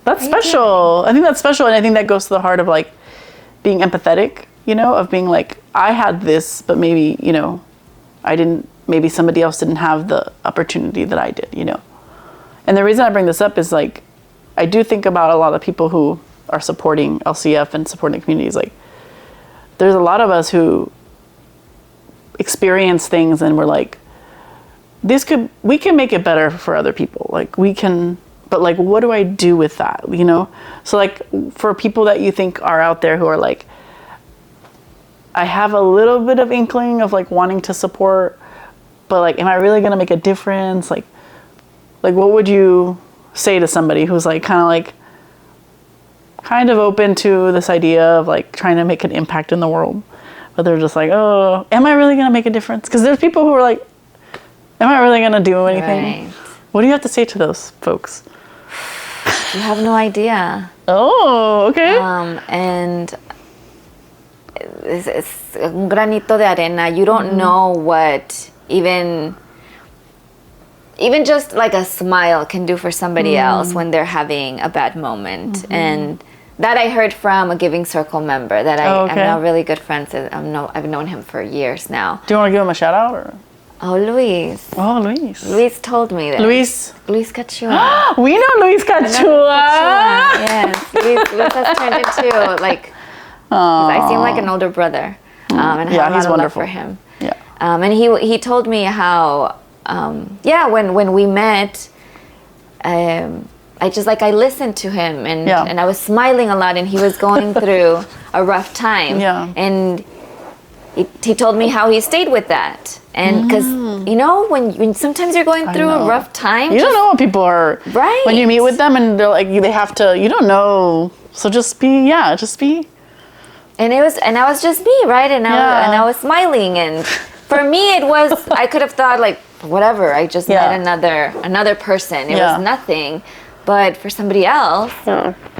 That's special. I think that's special. And I think that goes to the heart of, like, being empathetic. Of being like, I had this, but maybe, I didn't, maybe somebody else didn't have the opportunity that I did, And the reason I bring this up is, like, I do think about a lot of people who are supporting LCF and supporting communities. Like, there's a lot of us who experience things and we're like, we can make it better for other people. Like, we can, but, like, what do I do with that, So, like, for people that you think are out there who are like, I have a little bit of inkling of, like, wanting to support, but, like, am I really going to make a difference? Like, what would you say to somebody who's, like, kind of open to this idea of, like, trying to make an impact in the world, but they're just like, oh, am I really going to make a difference? Because there's people who are like, am I really going to do anything? Right. What do you have to say to those folks? You have no idea. Oh, okay. And it's un granito de arena. You don't know what even just like a smile can do for somebody else when they're having a bad moment. And that I heard from a Giving Circle member that Oh, I'm okay. now really good friends with. I've known him for years now. Do you want to give him a shout out or? Oh, Luis. Oh, Luis. Luis told me that. Luis. Luis Cachua. We know Luis Cachua. Yes. Luis has turned into like, I seem like an older brother. And I have a lot he's of wonderful. love for him. Yeah. And he told me how, when we met, I listened to him and I was smiling a lot, and he was going through a rough time. Yeah. And he told me how he stayed with that. And because, when sometimes you're going through a rough time. You don't know what people are. Right. When you meet with them and they're like, they have to, you don't know. So just be. And I was just me, right? And I was smiling. And for me, it was, I could have thought like, whatever, I just met another person. It was nothing. But for somebody else,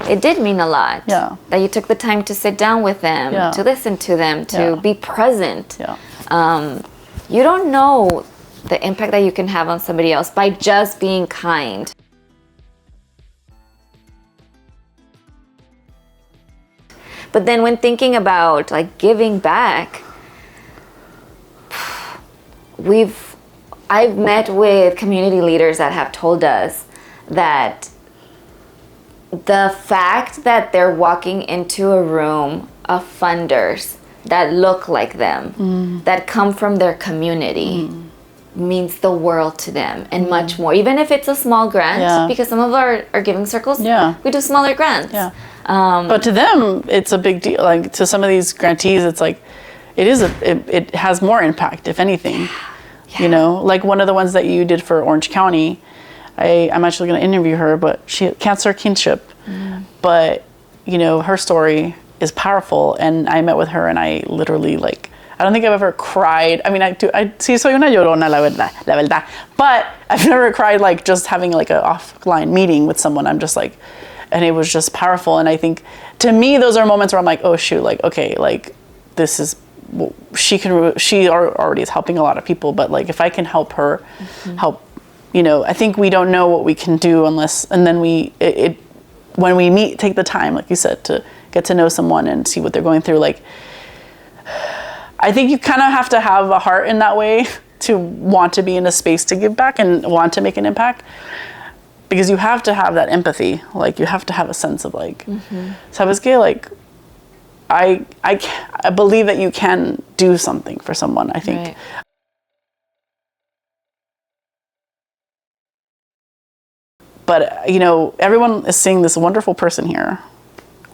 it did mean a lot. Yeah. That you took the time to sit down with them, to listen to them, to be present. Yeah. You don't know the impact that you can have on somebody else by just being kind. But then when thinking about like giving back, I've met with community leaders that have told us that the fact that they're walking into a room of funders that look like them, that come from their community, means the world to them and much more. Even if it's a small grant, because some of our giving circles, we do smaller grants. Yeah. But to them, it's a big deal. Like to some of these grantees, it's like, it has more impact, if anything. You know, like one of the ones that you did for Orange County, I'm actually going to interview her, but she had cancer kinship. But, her story is powerful. And I met with her and I literally I don't think I've ever cried. I mean, sí soy una llorona, la verdad. But I've never cried just having an offline meeting with someone. I'm just and it was just powerful. And I think to me, those are moments where I'm like, oh shoot, this is, she already is helping a lot of people, but if I can help her, help, I think we don't know what we can do unless, and then when we meet, take the time, like you said, to get to know someone and see what they're going through. I think you kind of have to have a heart in that way to want to be in a space to give back and want to make an impact, because you have to have that empathy. You have to have a sense of ¿sabes qué? I believe that you can do something for someone, I think. Right. But, everyone is seeing this wonderful person here.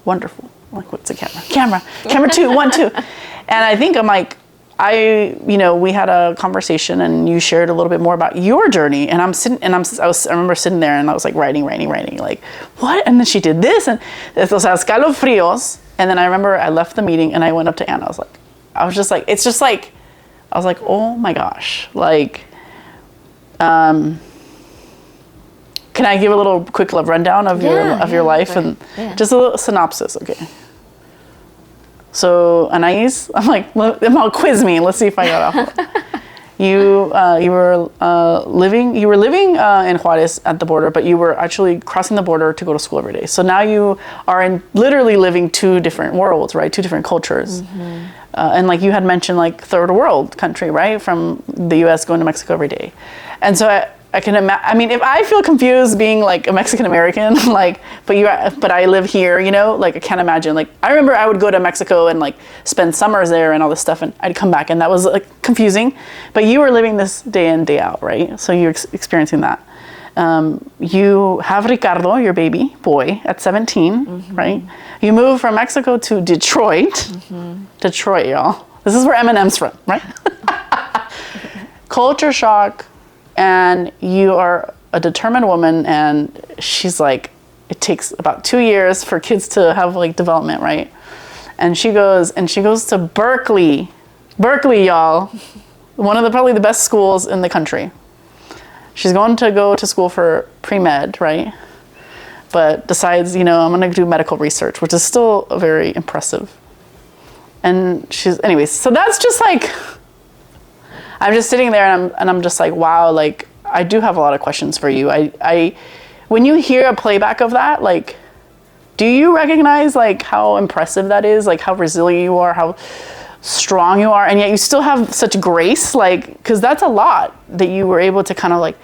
Wonderful. What's the camera? Camera 2, 1, 2. And I think we had a conversation and you shared a little bit more about your journey. And I remember sitting there and I was writing, what? And then she did this. And escalofríos. And then I remember I left the meeting and I went up to Anna. I was like, oh my gosh. Can I give a little quick rundown of your life and just a little synopsis? Okay. So Anais, I'm quiz me. Let's see if I got off. You were living in Juarez at the border, but you were actually crossing the border to go to school every day. So now you are literally living two different worlds, right? Two different cultures. And you had mentioned third world country, right? From the U.S. going to Mexico every day. And so I can imagine. I mean, if I feel confused being a Mexican American, but I live here, I can't imagine. I remember I would go to Mexico and spend summers there and all this stuff, and I'd come back, and that was confusing. But you were living this day in, day out, right? So you're experiencing that. You have Ricardo, your baby boy, at 17, right? You moved from Mexico to Detroit. Detroit, y'all. This is where Eminem's from, right? Culture shock. And you are a determined woman, and she's it takes about 2 years for kids to have development, right? And she goes to Berkeley, y'all, one of probably the best schools in the country. She's going to go to school for pre-med, right? But decides, I'm going to do medical research, which is still very impressive. And anyways, so that's just I'm just sitting there and I'm just wow, I do have a lot of questions for you. When you hear a playback of that, Do you recognize like how impressive that is? Like how resilient you are, how strong you are, and yet you still have such grace, like, because that's a lot that you were able to kind of like,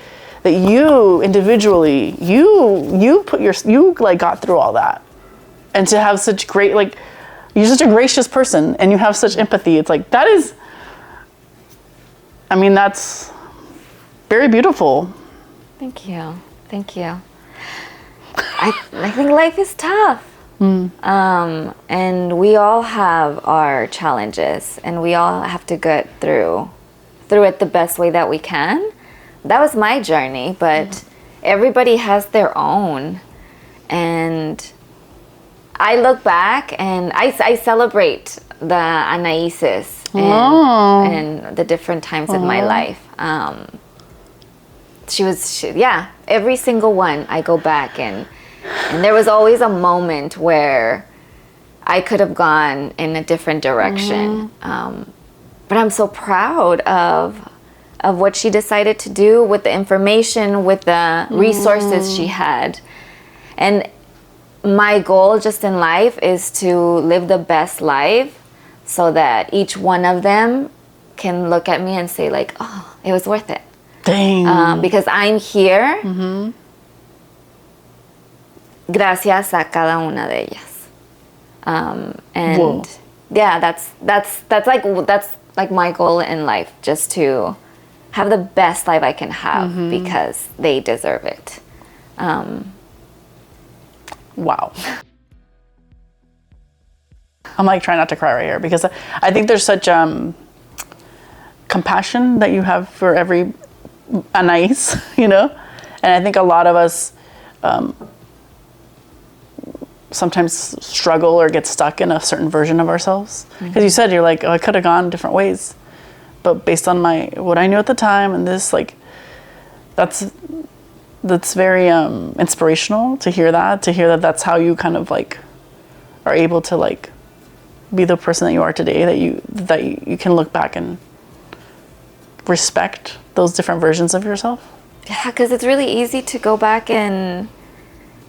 that you individually, you like got through all that. And to have such great, like, you're such a gracious person and you have such empathy. It's like, that is, I mean, that's very beautiful. Thank you. Thank you. I think life is tough. And we all have our challenges and we all have to get through it the best way that we can. That was my journey, but everybody has their own. And I look back and I celebrate the Anaises and the different times in my life. Every single one I go back and there was always a moment where I could have gone in a different direction. But I'm so proud of what she decided to do with the information, with the resources she had. And my goal just in life is to live the best life so that each one of them can look at me and say like, oh, it was worth it. Dang. Because I'm here gracias a cada una de ellas. And Whoa. yeah, that's like my goal in life, just to have the best life I can have because they deserve it. Wow. I'm like trying not to cry right here because I think there's such compassion that you have for every Anais, you know? And I think a lot of us sometimes struggle or get stuck in a certain version of ourselves. Because you said, you're like, oh, I could have gone different ways. But based on what I knew at the time and this, like, that's very inspirational to hear that that's how you kind of like are able to like be the person that you are today, that you can look back and respect those different versions of yourself. Yeah, because it's really easy to go back and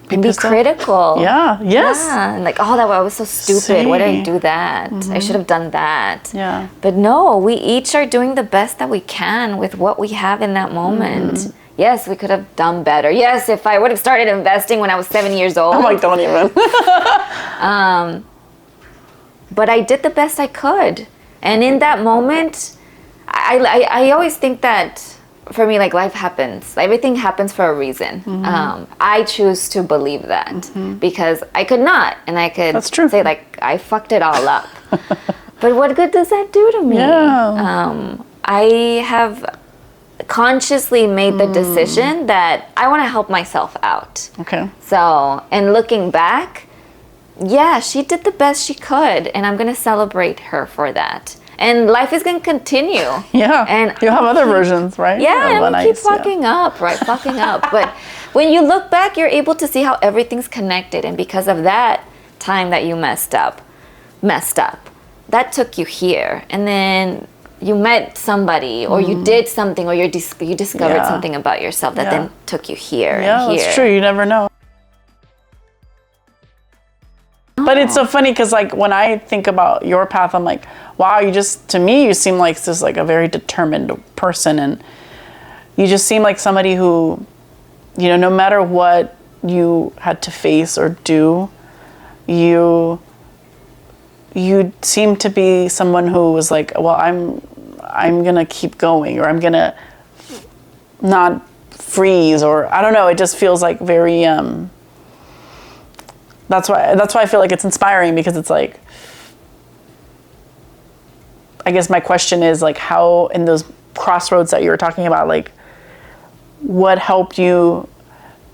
be pissed off. critical. Yeah, yes. Yeah, and like, oh, that I was so stupid. Why did I do that? I should have done that. Yeah. But no, we each are doing the best that we can with what we have in that moment. Yes, we could have done better. Yes, if I would have started investing when I was 7 years old. I'm like, don't even. But I did the best I could. And in that moment, I always think that for me, like, life happens. Everything happens for a reason. I choose to believe that because I could not. And I could That's true. say, like, I fucked it all up. But what good does that do to me? Yeah. I have consciously made the decision that I want to help myself out. Okay. So, and looking back, yeah, she did the best she could, and I'm going to celebrate her for that. And life is going to continue. Yeah. And you'll have other versions, right? Yeah, Of I'm going to Anais, keep fucking up, right? Fucking up. But when you look back, you're able to see how everything's connected. And because of that time that you messed up, that took you here. And then you met somebody, or you did something, or you discovered something about yourself that then took you here Yeah, and here. that's true. You never know. But it's so funny because, like, when I think about your path, I'm like, wow, to me, you seem like this, like, a very determined person. And you just seem like somebody who, you know, no matter what you had to face or do, you seem to be someone who was like, well, I'm going to keep going, or I'm going to not freeze, or I don't know. It just feels like very, that's why I feel like it's inspiring, because it's like, I guess my question is, like, how in those crossroads that you were talking about, like, what helped you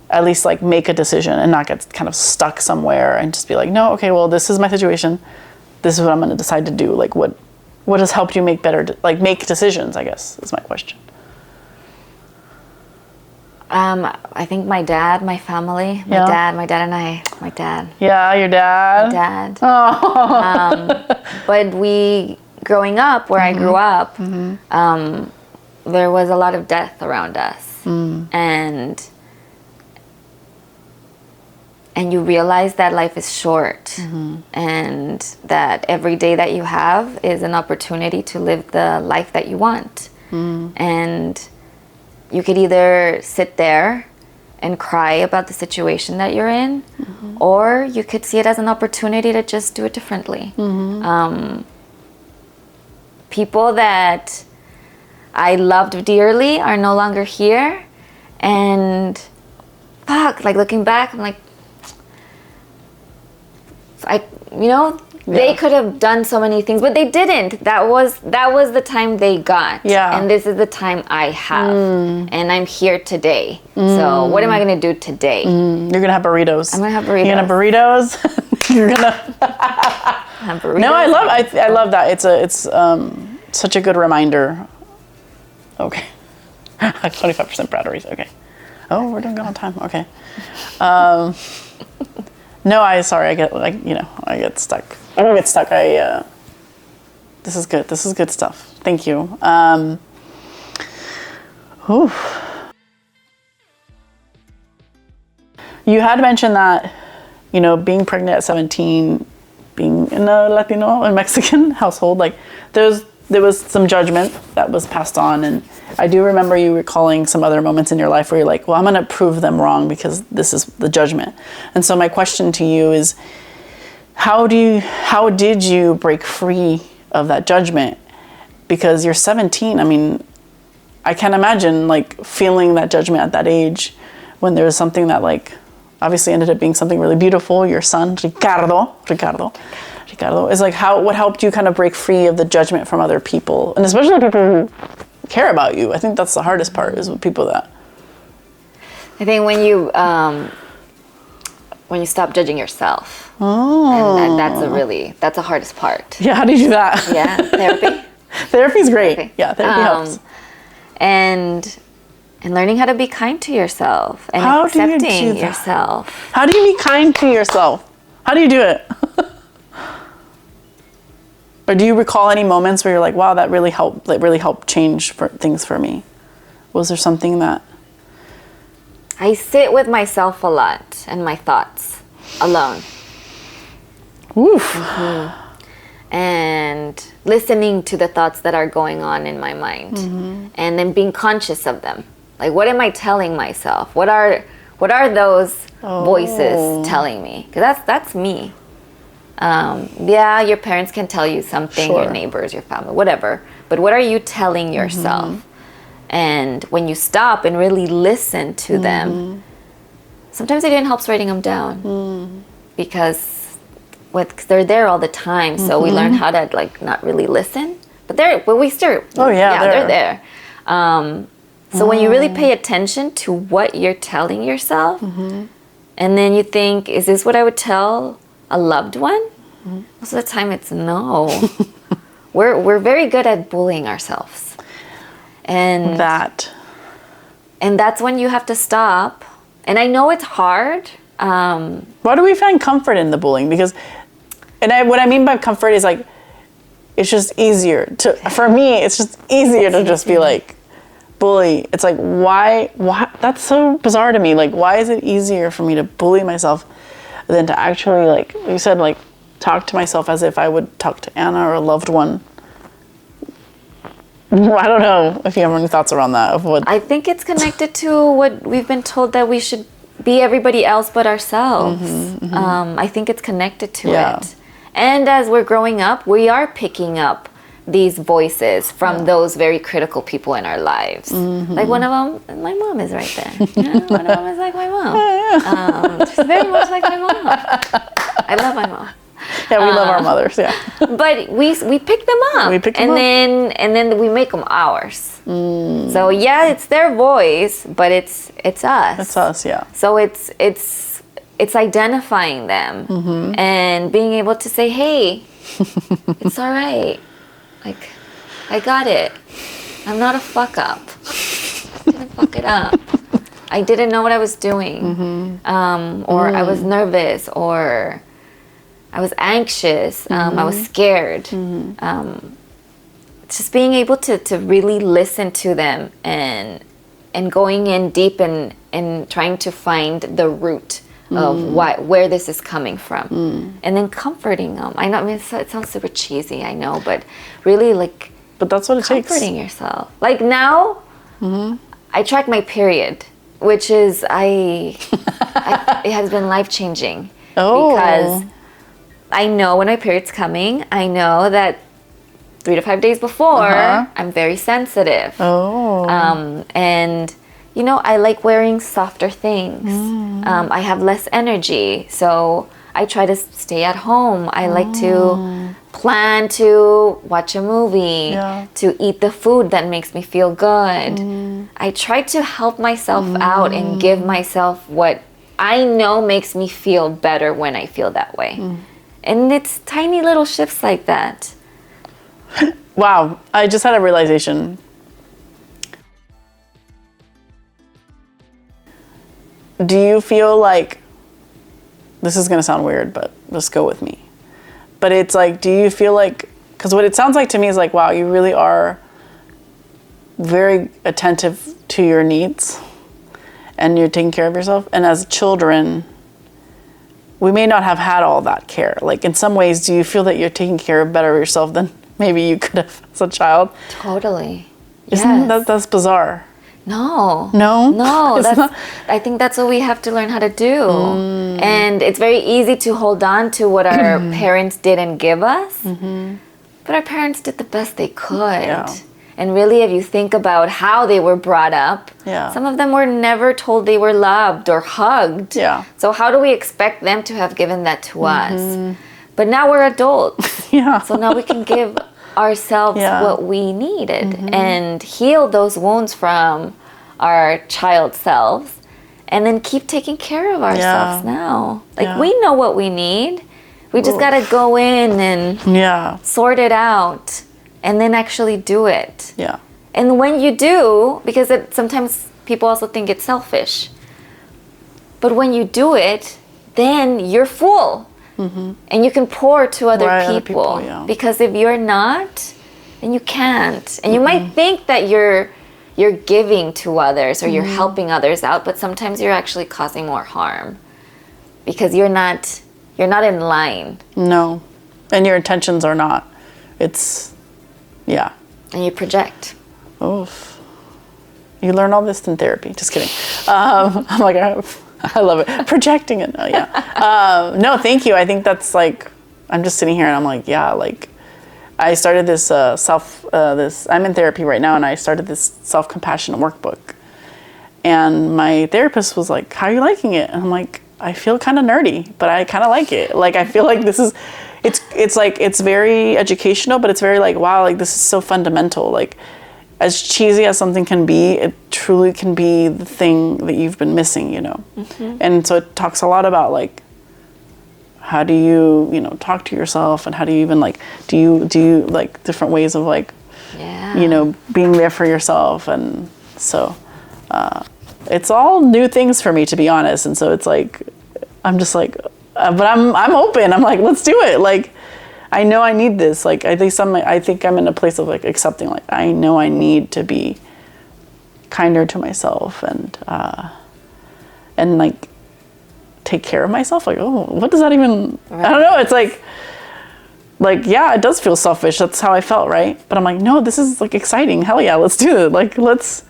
at least, like, make a decision and not get kind of stuck somewhere and just be like, no, okay, well, this is my situation. This is what I'm going to decide to do. Like, what has helped you make make decisions, I guess, is my question. I think my dad, my family, my dad and I, my dad. Yeah, your dad. My dad. Oh. But growing up, where I grew up, there was a lot of death around us. And and you realize that life is short, and that every day that you have is an opportunity to live the life that you want. And you could either sit there and cry about the situation that you're in, or you could see it as an opportunity to just do it differently. People that I loved dearly are no longer here, and fuck, like looking back, I'm like, they could have done so many things, but they didn't. That was the time they got. Yeah. And this is the time I have. And I'm here today. So what am I going to do today? You're going to have burritos. I'm going to have burritos. You're going to have burritos. You're going to have burritos. No, I love that. It's such a good reminder. Okay. 25% batteries. Okay. Oh, we're doing good on time. Okay. No, I get I get stuck. I don't get stuck. This is good. This is good stuff. Thank you. You had mentioned that, being pregnant at 17, being in a Latino and Mexican household, like there was some judgment that was passed on. And I do remember you recalling some other moments in your life where you're like, well, I'm going to prove them wrong because this is the judgment. And so my question to you is, how did you break free of that judgment? Because you're 17. I mean, I can't imagine like feeling that judgment at that age when there was something that like obviously ended up being something really beautiful. Your son, Ricardo is like, what helped you kind of break free of the judgment from other people, and especially people who care about you? I think that's the hardest part, is with people that. I think when you stop judging yourself, and that's the hardest part. Yeah, how do you do that? Yeah, therapy. Therapy's great. Yeah, therapy helps. And learning how to be kind to yourself and accepting yourself. How do you be kind to yourself? How do you do it? Or do you recall any moments where you're like, wow, that really helped change things for me? Was there something that... I sit with myself a lot and my thoughts alone. Oof. And listening to the thoughts that are going on in my mind, and then being conscious of them. Like, what am I telling myself? What are those voices telling me? Because that's me. Yeah, your parents can tell you something, Sure. your neighbors, your family, whatever. But what are you telling yourself? And when you stop and really listen to them, sometimes it even helps writing them down, because they're there all the time. So we learn how to like not really listen, but we still. Oh yeah, they're there. So when you really pay attention to what you're telling yourself, and then you think, is this what I would tell a loved one? Most of the time it's no. We're very good at bullying ourselves. And that's when you have to stop. And I know it's hard. Why do we find comfort in the bullying? Because, what I mean by comfort is like, it's just easier for me, it's just easier to just be like, bully. It's like, why? That's so bizarre to me. Like, why is it easier for me to bully myself than to actually, like you said, like talk to myself as if I would talk to Anna or a loved one? I don't know if you have any thoughts around that. I think it's connected to what we've been told, that we should be everybody else but ourselves. I think it's connected to it. And as we're growing up, we are picking up these voices from those very critical people in our lives. Like one of them, my mom is right there. Yeah, one of them is like my mom. She's very much like my mom. I love my mom. Yeah, we love our mothers. Yeah, but we pick them up. We pick them up. And then we make them ours. So yeah, it's their voice, but it's us. It's us. Yeah. So it's identifying them and being able to say, hey, it's all right. Like, I got it. I'm not a fuck up. I didn't fuck it up. I didn't know what I was doing. Or I was nervous, or I was anxious. I was scared. Just being able to really listen to them and going in deep and trying to find the root of where this is coming from, and then comforting them. I know, I mean, it sounds super cheesy, I know, but really, like, But that's what it takes. comforting yourself. Like now, I track my period, which is it has been life changing. Oh. Because I know when my period's coming. I know that 3 to 5 days before, I'm very sensitive. Oh. And you know, I like wearing softer things. I have less energy, so I try to stay at home. I like to plan to watch a movie, to eat the food that makes me feel good. I try to help myself out and give myself what I know makes me feel better when I feel that way. And it's tiny little shifts like that. Wow, I just had a realization. Do you feel like, this is gonna sound weird, but just go with me. But it's like, do you feel like, because what it sounds like to me is like, wow, you really are very attentive to your needs and you're taking care of yourself. And as children, we may not have had all that care. Like in some ways, do you feel that you're taking care of better of yourself than maybe you could have as a child? Totally. Isn't that's bizarre? No. It's That's not. I think that's what we have to learn how to do. And it's very easy to hold on to what our parents didn't give us. But our parents did the best they could. Yeah. And really, if you think about how they were brought up, some of them were never told they were loved or hugged. Yeah. So how do we expect them to have given that to us? But now we're adults. So now we can give ourselves what we needed and heal those wounds from our child selves, and then keep taking care of ourselves now. Like we know what we need. We just gotta go in and sort it out and then actually do it. And when you do, because sometimes people also think it's selfish, but when you do it, then you're full. And you can pour to other people. Because if you're not, then you can't. And you might think that you're giving to others or you're helping others out, but sometimes you're actually causing more harm because you're not in line. No. And your intentions are not. It's, And you project. Oof. You learn all this in therapy. Just kidding. I'm like, I love it. Projecting it. Oh, no, thank you. I think that's like, I'm just sitting here and I'm like, like, I started this I'm in therapy right now, and I started this self-compassion workbook. And my therapist was like, how are you liking it? And I'm like, I feel kind of nerdy, but I kind of like it. Like, I feel like this is, it's like, it's very educational, but it's very like, wow, like this is so fundamental. Like, as cheesy as something can be, it truly can be the thing that you've been missing, you know? And so it talks a lot about like, how do you, talk to yourself, and how do you even like, do you like different ways of like, being there for yourself. And so, it's all new things for me, to be honest. And so it's like, I'm just like, but I'm open. I'm like, let's do it. Like, I know I need this. Like, I think I'm in a place of like accepting, like, I know I need to be kinder to myself and like take care of myself. Like, oh, what does that even, I don't know. It's like, yeah, it does feel selfish. That's how I felt. Right. But I'm like, no, this is like exciting. Hell yeah. Let's do it. Like, let's,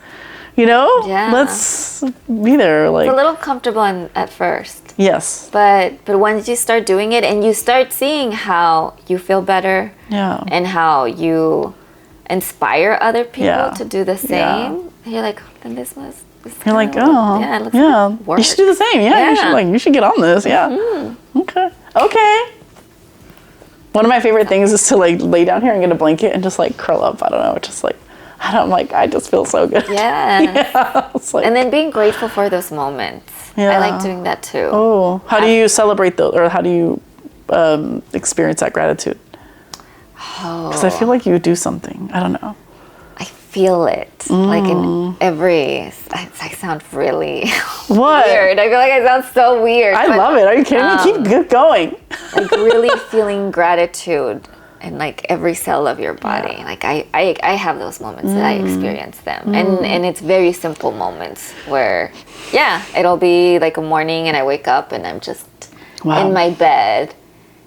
let's be there. Like, it's a little comfortable at first. Yes. But once you start doing it and you start seeing how you feel better, and how you inspire other people to do the same, you're like, then this was. You're like, oh, work. You should do the same. You should get on this. Okay. One of my favorite things is to like lay down here and get a blanket and just like curl up. I don't know, just like. I'm like, I just feel so good. Like, and then being grateful for those moments. I like doing that too. Oh, how do you celebrate those, or how do you experience that gratitude? Because I feel like you do something. I don't know. I feel it like in every. I sound really weird. I feel like I sound so weird. I love it. Are you kidding me? Keep going. Like really feeling gratitude in like every cell of your body. Like I have those moments that I experience them, and it's very simple moments where, it'll be like a morning and I wake up and I'm just in my bed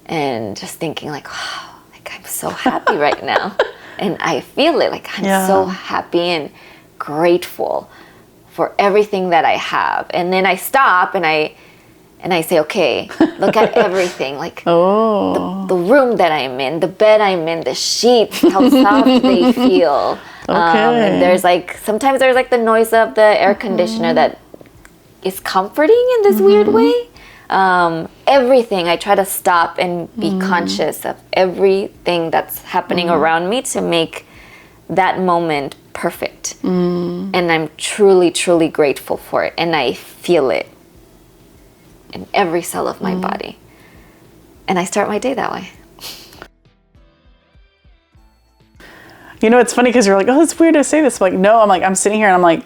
and just thinking like, wow, like I'm so happy right now, and I feel it. Like I'm so happy and grateful for everything that I have, and then I stop and I say, okay, look at everything, like the room that I'm in, the bed I'm in, the sheets, how soft they feel. And there's like, sometimes there's like the noise of the air conditioner that is comforting in this weird way. Everything, I try to stop and be conscious of everything that's happening around me to make that moment perfect. And I'm truly, truly grateful for it. And I feel it in every cell of my body. And I start my day that way. You know, it's funny because you're like, oh, it's weird to say this. But like, no, I'm sitting here and I'm like,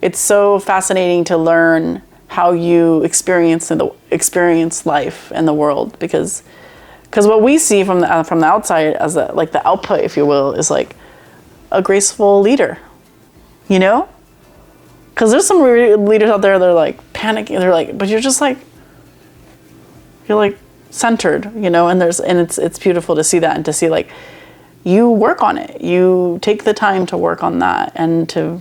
it's so fascinating to learn how you experience life and the world, because what we see from the outside as like the output, if you will, is like a graceful leader, you know? Because there's some leaders out there that are like panicking. They're like, but you're just like, you're like centered, you know. And it's beautiful to see that, and to see like you work on it. You take the time to work on that and to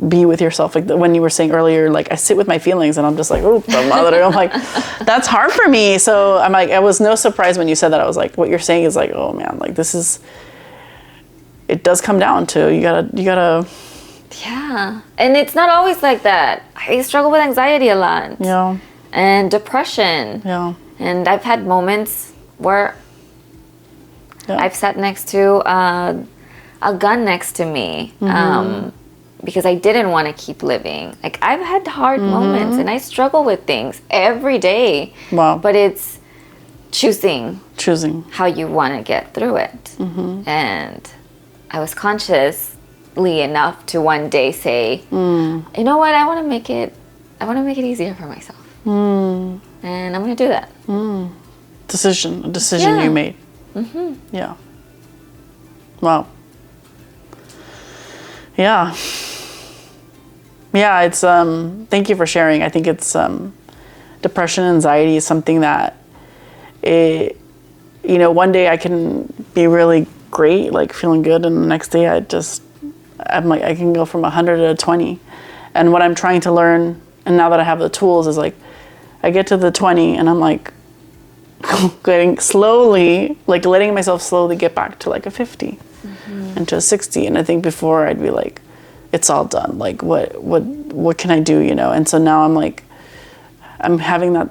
be with yourself. Like when you were saying earlier, like I sit with my feelings, and I'm just like, oh, the mother. I'm like, that's hard for me. So I'm like, I was no surprise when you said that. I was like, what you're saying is like, oh man, like this is. It does come down to you gotta. Yeah, and it's not always like that. I struggle with anxiety a lot. Yeah. And depression. Yeah. And I've had moments where I've sat next to a gun next to me because I didn't want to keep living. Like I've had hard moments, and I struggle with things every day. Wow. But it's choosing how you want to get through it. And I was consciously enough to one day say, you know what, I want to make it easier for myself. And I'm going to do that. A decision you made. Yeah. Wow. Yeah. Yeah, it's thank you for sharing. I think it's depression and anxiety is something that one day I can be really great, like feeling good, and the next day I'm like, I can go from 100 to 20. And what I'm trying to learn, and now that I have the tools, is like I get to the 20 and I'm like getting slowly, like letting myself slowly get back to like a 50 and to a 60. And I think before I'd be like, it's all done. Like what can I do, you know? And so now I'm like, I'm having that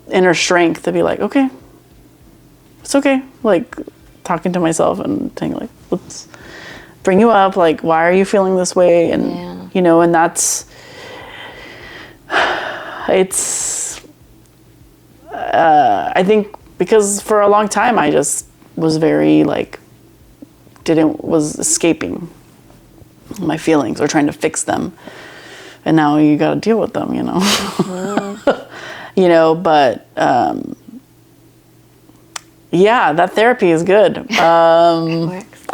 inner strength to be like, okay, it's okay. Like talking to myself and saying like, let's bring you up. Like, why are you feeling this way? And, you know, and that's, I think because for a long time I just was very like, was escaping my feelings or trying to fix them. And now you got to deal with them, you know. You know, but that therapy is good. It works.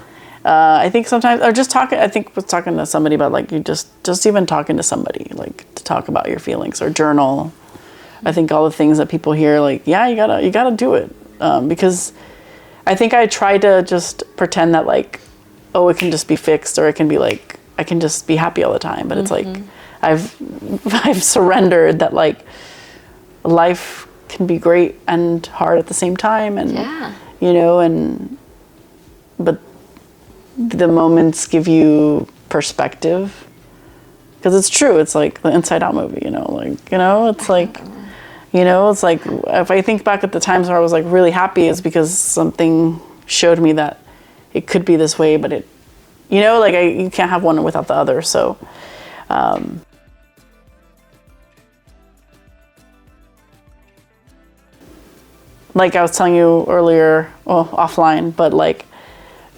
I think sometimes, or just talking, I think was talking to somebody about like, you just even talking to somebody, like to talk about your feelings or journal. I think all the things that people hear, like, yeah, you gotta do it. Because I think I try to just pretend that like, oh, it can just be fixed, or it can be like, I can just be happy all the time. But it's like, I've surrendered that like life can be great and hard at the same time. And, you know, but the moments give you perspective, because it's true. It's like the Inside Out movie, you know, like, you know, it's like, you know, it's like, if I think back at the times where I was like really happy, it's because something showed me that it could be this way, but it, you know, like you can't have one without the other. So, like I was telling you earlier, well, offline, but like,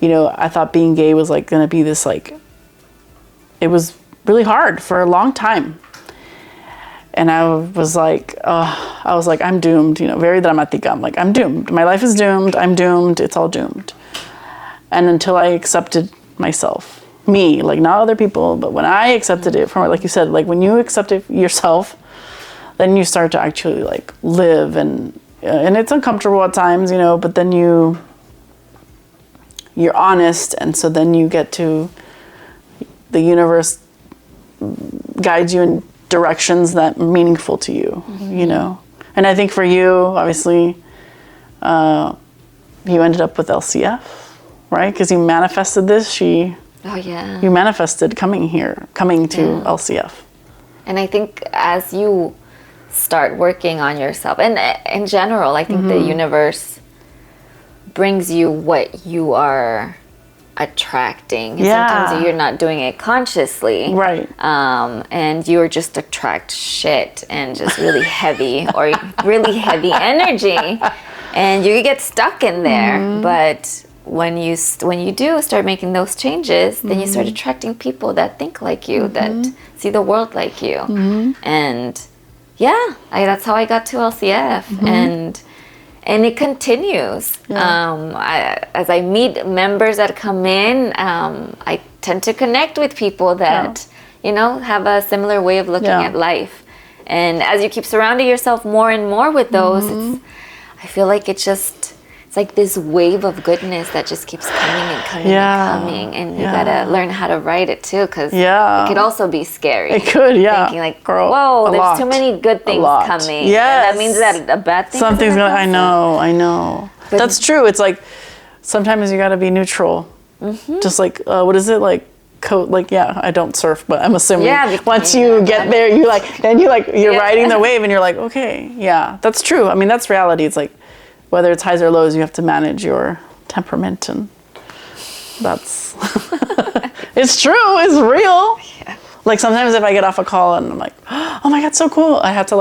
you know, I thought being gay was like gonna be this like, it was really hard for a long time. And I was like, I'm doomed, very dramática. I'm like, I'm doomed. My life is doomed. I'm doomed. It's all doomed. And until I accepted myself, me, like not other people, but when I accepted it from, like you said, like when you accept it yourself, then you start to actually like live, and it's uncomfortable at times, but then you're honest, and so then you get to, the universe guides you in directions that are meaningful to you, And I think for you, obviously, you ended up with LCF, right? Because you manifested this. You manifested coming to LCF. And I think as you start working on yourself, and in general, I think the universe brings you what you are attracting. And sometimes you're not doing it consciously. Right. And you're just attract shit and just really heavy or really heavy energy. And you get stuck in there. But when you do start making those changes, then you start attracting people that think like you, that see the world like you. And that's how I got to LCF. And it continues. As I meet members that come in, I tend to connect with people that, have a similar way of looking at life. And as you keep surrounding yourself more and more with those, I feel like it's like this wave of goodness that just keeps coming and coming and coming. And you gotta learn how to ride it too, because it could also be scary. It could, Thinking like, whoa, there's too many good things coming. Yes. And that means that a bad thing something's gonna, I know. But that's true. It's like, sometimes you gotta be neutral. Just like, what is it? Like, I don't surf, but I'm assuming once you get there, you're riding the wave and you're like, okay, that's true. I mean, that's reality. It's like, whether it's highs or lows, you have to manage your temperament, and that's, it's true, it's real. Yeah. Like sometimes if I get off a call and I'm like, oh my God, so cool. I have to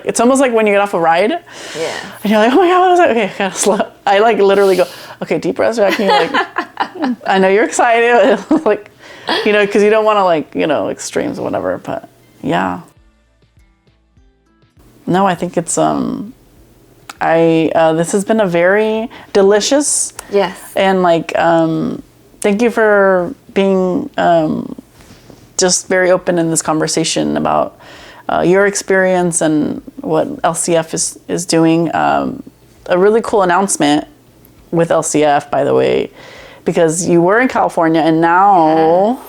it's almost like when you get off a ride. Yeah. And you're like, oh my God, what was that? Okay, I gotta slow. I like literally go, okay, deep breaths, Yaki. Like, I know you're excited. Like, because you don't want to extremes or whatever, but yeah. No, I think it's, this has been a very delicious. Yes. And thank you for being just very open in this conversation about your experience and what LCF is doing. A really cool announcement with LCF, by the way, because you were in California and now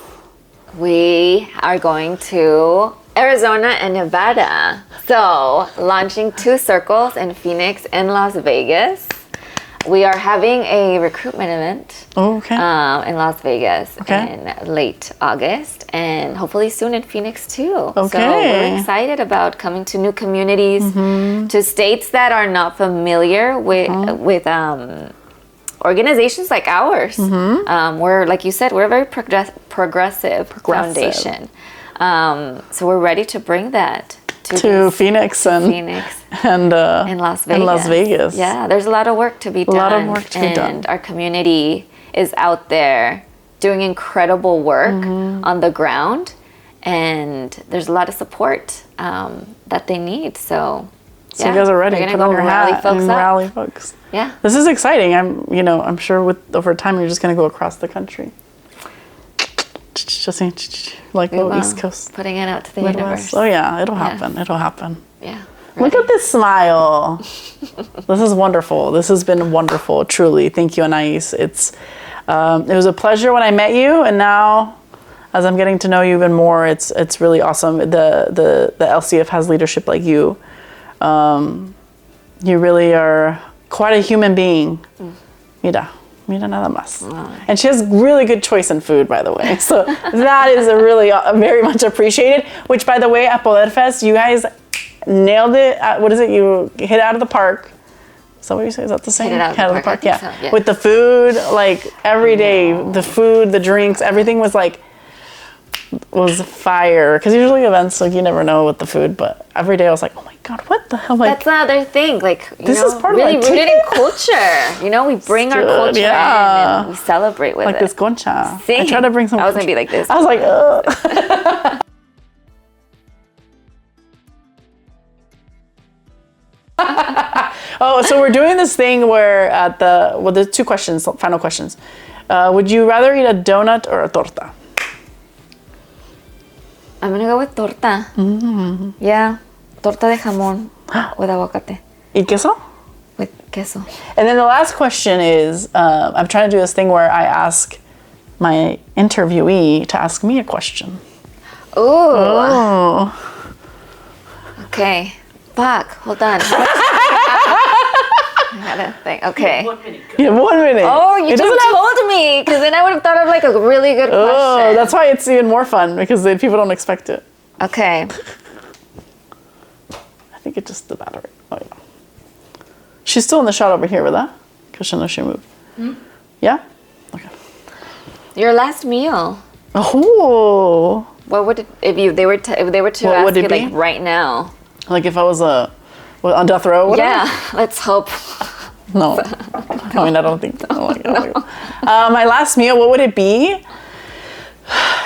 we are going to Arizona and Nevada. So, launching 2 circles in Phoenix and Las Vegas. We are having a recruitment event in Las Vegas in late August, and hopefully soon in Phoenix too. Okay. So we're excited about coming to new communities, to states that are not familiar with organizations like ours. We're, like you said, we're a very progressive foundation. So we're ready to bring that to Phoenix and Las Vegas. Yeah, there's a lot of work to be done. And our community is out there doing incredible work on the ground, and there's a lot of support that they need. So you guys are ready. Put on your hat and rally folks. Yeah, this is exciting. I'm sure over time you're just going to go across the country. Just like the East Coast. Putting it out to the universe. Oh yeah, it'll happen. It'll happen. Yeah. Look at this smile. This is wonderful. This has been wonderful, truly. Thank you, Anais. It was a pleasure when I met you, and now as I'm getting to know you even more, it's really awesome. The LCF has leadership like you. You really are quite a human being. Mira nada más. Wow. And she has really good choice in food, by the way. So that is really very much appreciated. Which, by the way, at Poder Fest, you guys nailed it. What is it? You hit it out of the park. Is that what you say? Is that the same? Hit it out of the park. Yeah. So, yeah. With the food, like every day, the food, the drinks, everything was fire. Because usually events, you never know with the food, but every day I was like, oh my God, what the hell? That's the other thing. This is part really of my rooted in culture. We bring our culture in and we celebrate with it. Like this concha. See? I try to bring some. I was going to be like this. I was like, ugh. Oh, so we're doing this thing where there's two questions, final questions. Would you rather eat a donut or a torta? I'm gonna go with torta. Mm-hmm. Yeah, torta de jamón with aguacate. ¿Y queso? With queso. And then the last question is, I'm trying to do this thing where I ask my interviewee to ask me a question. Ooh. Oh. Okay. Fuck. Hold on. I gotta think. Okay. 1 minute. You have 1 minute. Oh, you just told me, because then I would have thought of like a really good question. Oh, that's why it's even more fun, because people don't expect it. Okay. I think it's just the battery. Oh, yeah. She's still in the shot over here with that, because I know she moved. Yeah? Okay. Your last meal. Oh. What would it, if they were to What ask would it you be? like right now? Like if I was on death row or whatever? Yeah, let's hope. No. I mean, I don't think so. Oh my God. My last meal, what would it be?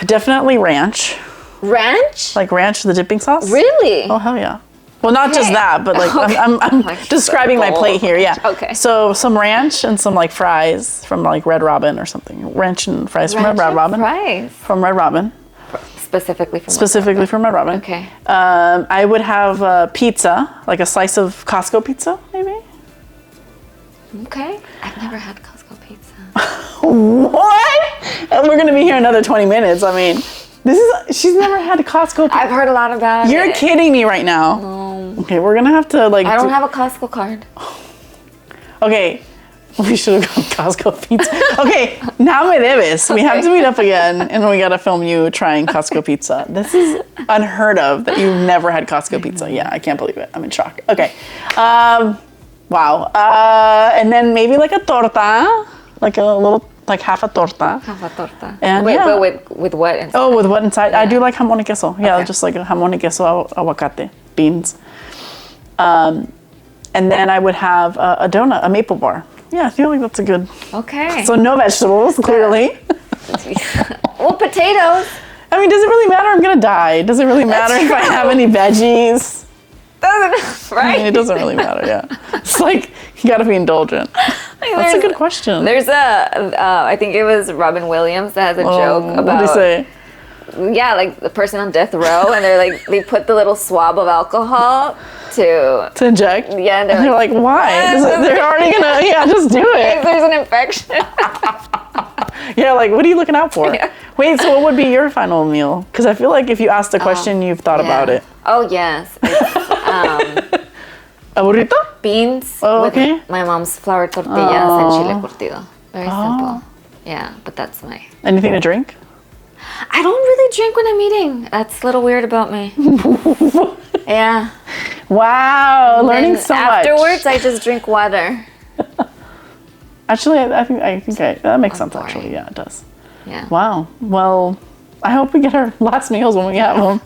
Definitely ranch. Ranch? Like ranch, the dipping sauce? Really? Oh, hell yeah. Well, not just Okay. that, but like Okay. I'm Like describing my bowl. plate here, yeah. Okay. So some ranch and some like fries from like Red Robin or something. Ranch and fries from Red Robin. Fries. From Red Robin. Specifically from Specifically from Red Robin. Okay. I would have pizza, like a slice of Costco pizza, maybe. Okay. I've never had Costco pizza. What? And we're gonna be here another 20 minutes. I mean, she's never had Costco pizza. I've heard a lot about it. You're kidding me right now. Okay, we're gonna have to like. I don't have a Costco card. Okay, we should have gone Costco pizza. Okay, now me debes. We have to meet up again, and we gotta film you trying Costco pizza. This is unheard of that you've never had Costco pizza. Yeah, I can't believe it. I'm in shock. Okay, wow. And then maybe like a torta, like a little, like half a torta. Have a torta. And Wait, yeah. but with what inside? Oh, with what inside? I do like jamón y queso. Yeah, Okay. just like jamón y queso, aguacate, beans. And then I would have a donut, a maple bar. Yeah, I feel like that's a good. Okay. So no vegetables, clearly. Well, potatoes. I mean, does it really matter? I'm gonna die. Does it really matter if I have any veggies? Doesn't, right? I mean, it doesn't really matter. Yeah, it's like you gotta be indulgent. That's a good question. There's I think it was Robin Williams that has a joke about. What did he say? Yeah, like the person on death row, and they're like, they put the little swab of alcohol to inject. Yeah, and they're like, why? They're already gonna. Yeah, just do if it. there's an infection. Yeah, like what are you looking out for? Yeah. Wait, so what would be your final meal? Because I feel like if you asked a question, you've thought about it. Oh yes, it's, A burrito? beans Oh, with okay. my mom's flour tortillas and chile curtido. Very simple. Yeah, but that's my. Anything to drink? I don't really drink when I'm eating. That's a little weird about me. Yeah. Wow, learning And so much. afterwards, I just drink water. Actually, I think that makes sense. boring. Actually, yeah, it does. Yeah. Wow. Well, I hope we get our last meals when we have them.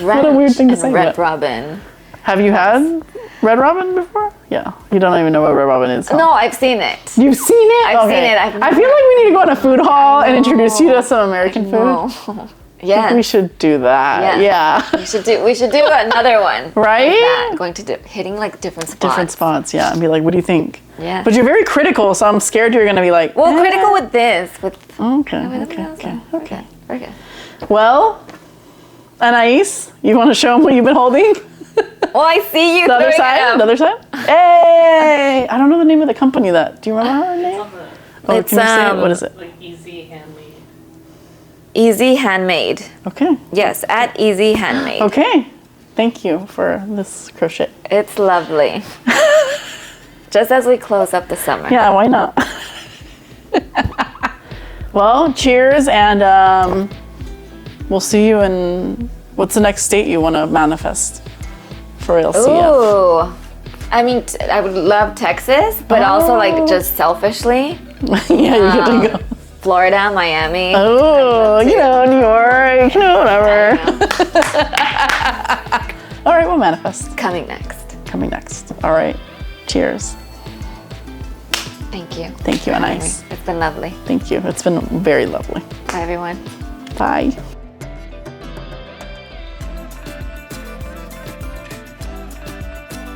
What a weird thing to say, Red but- Robin. Have you had Red Robin before? Yeah. You don't even know what Red Robin is. Huh? No, I've seen it. You've seen it? I've seen it. I feel like we need to go on a food haul and introduce you to some American food. No. Yeah. We should do that. Yeah. We should do another one. Right? Like that. Going to hitting like different spots. Different spots, yeah. And be like, what do you think? Yeah. But you're very critical, so I'm scared you're going to be like, Well, critical with this. With Okay. We're good. We're good. Well, Anais, you want to show them what you've been holding? Well, I see you. The other throwing it side? up. The other side? Hey! I don't know the name of the company that. Do you remember her name? On the, Oh, It's, can you say it? What is it? like, easy handmade. Easy Handmade. Okay. Yes, at Easy Handmade. Okay. Thank you for this crochet. It's lovely. Just as we close up the summer. Yeah, why not? Well, cheers, and we'll see you in. What's the next state you want to manifest for LCF? Ooh. I mean, I would love Texas, but also like just selfishly, Yeah, you get to go. Florida, Miami. Oh, you know, New York, you know, whatever. All right, we'll manifest. Coming next. Coming next. All right. Cheers. Thank you. Thank you, for having Anais. me. It's been lovely. Thank you. It's been very lovely. Bye, everyone. Bye.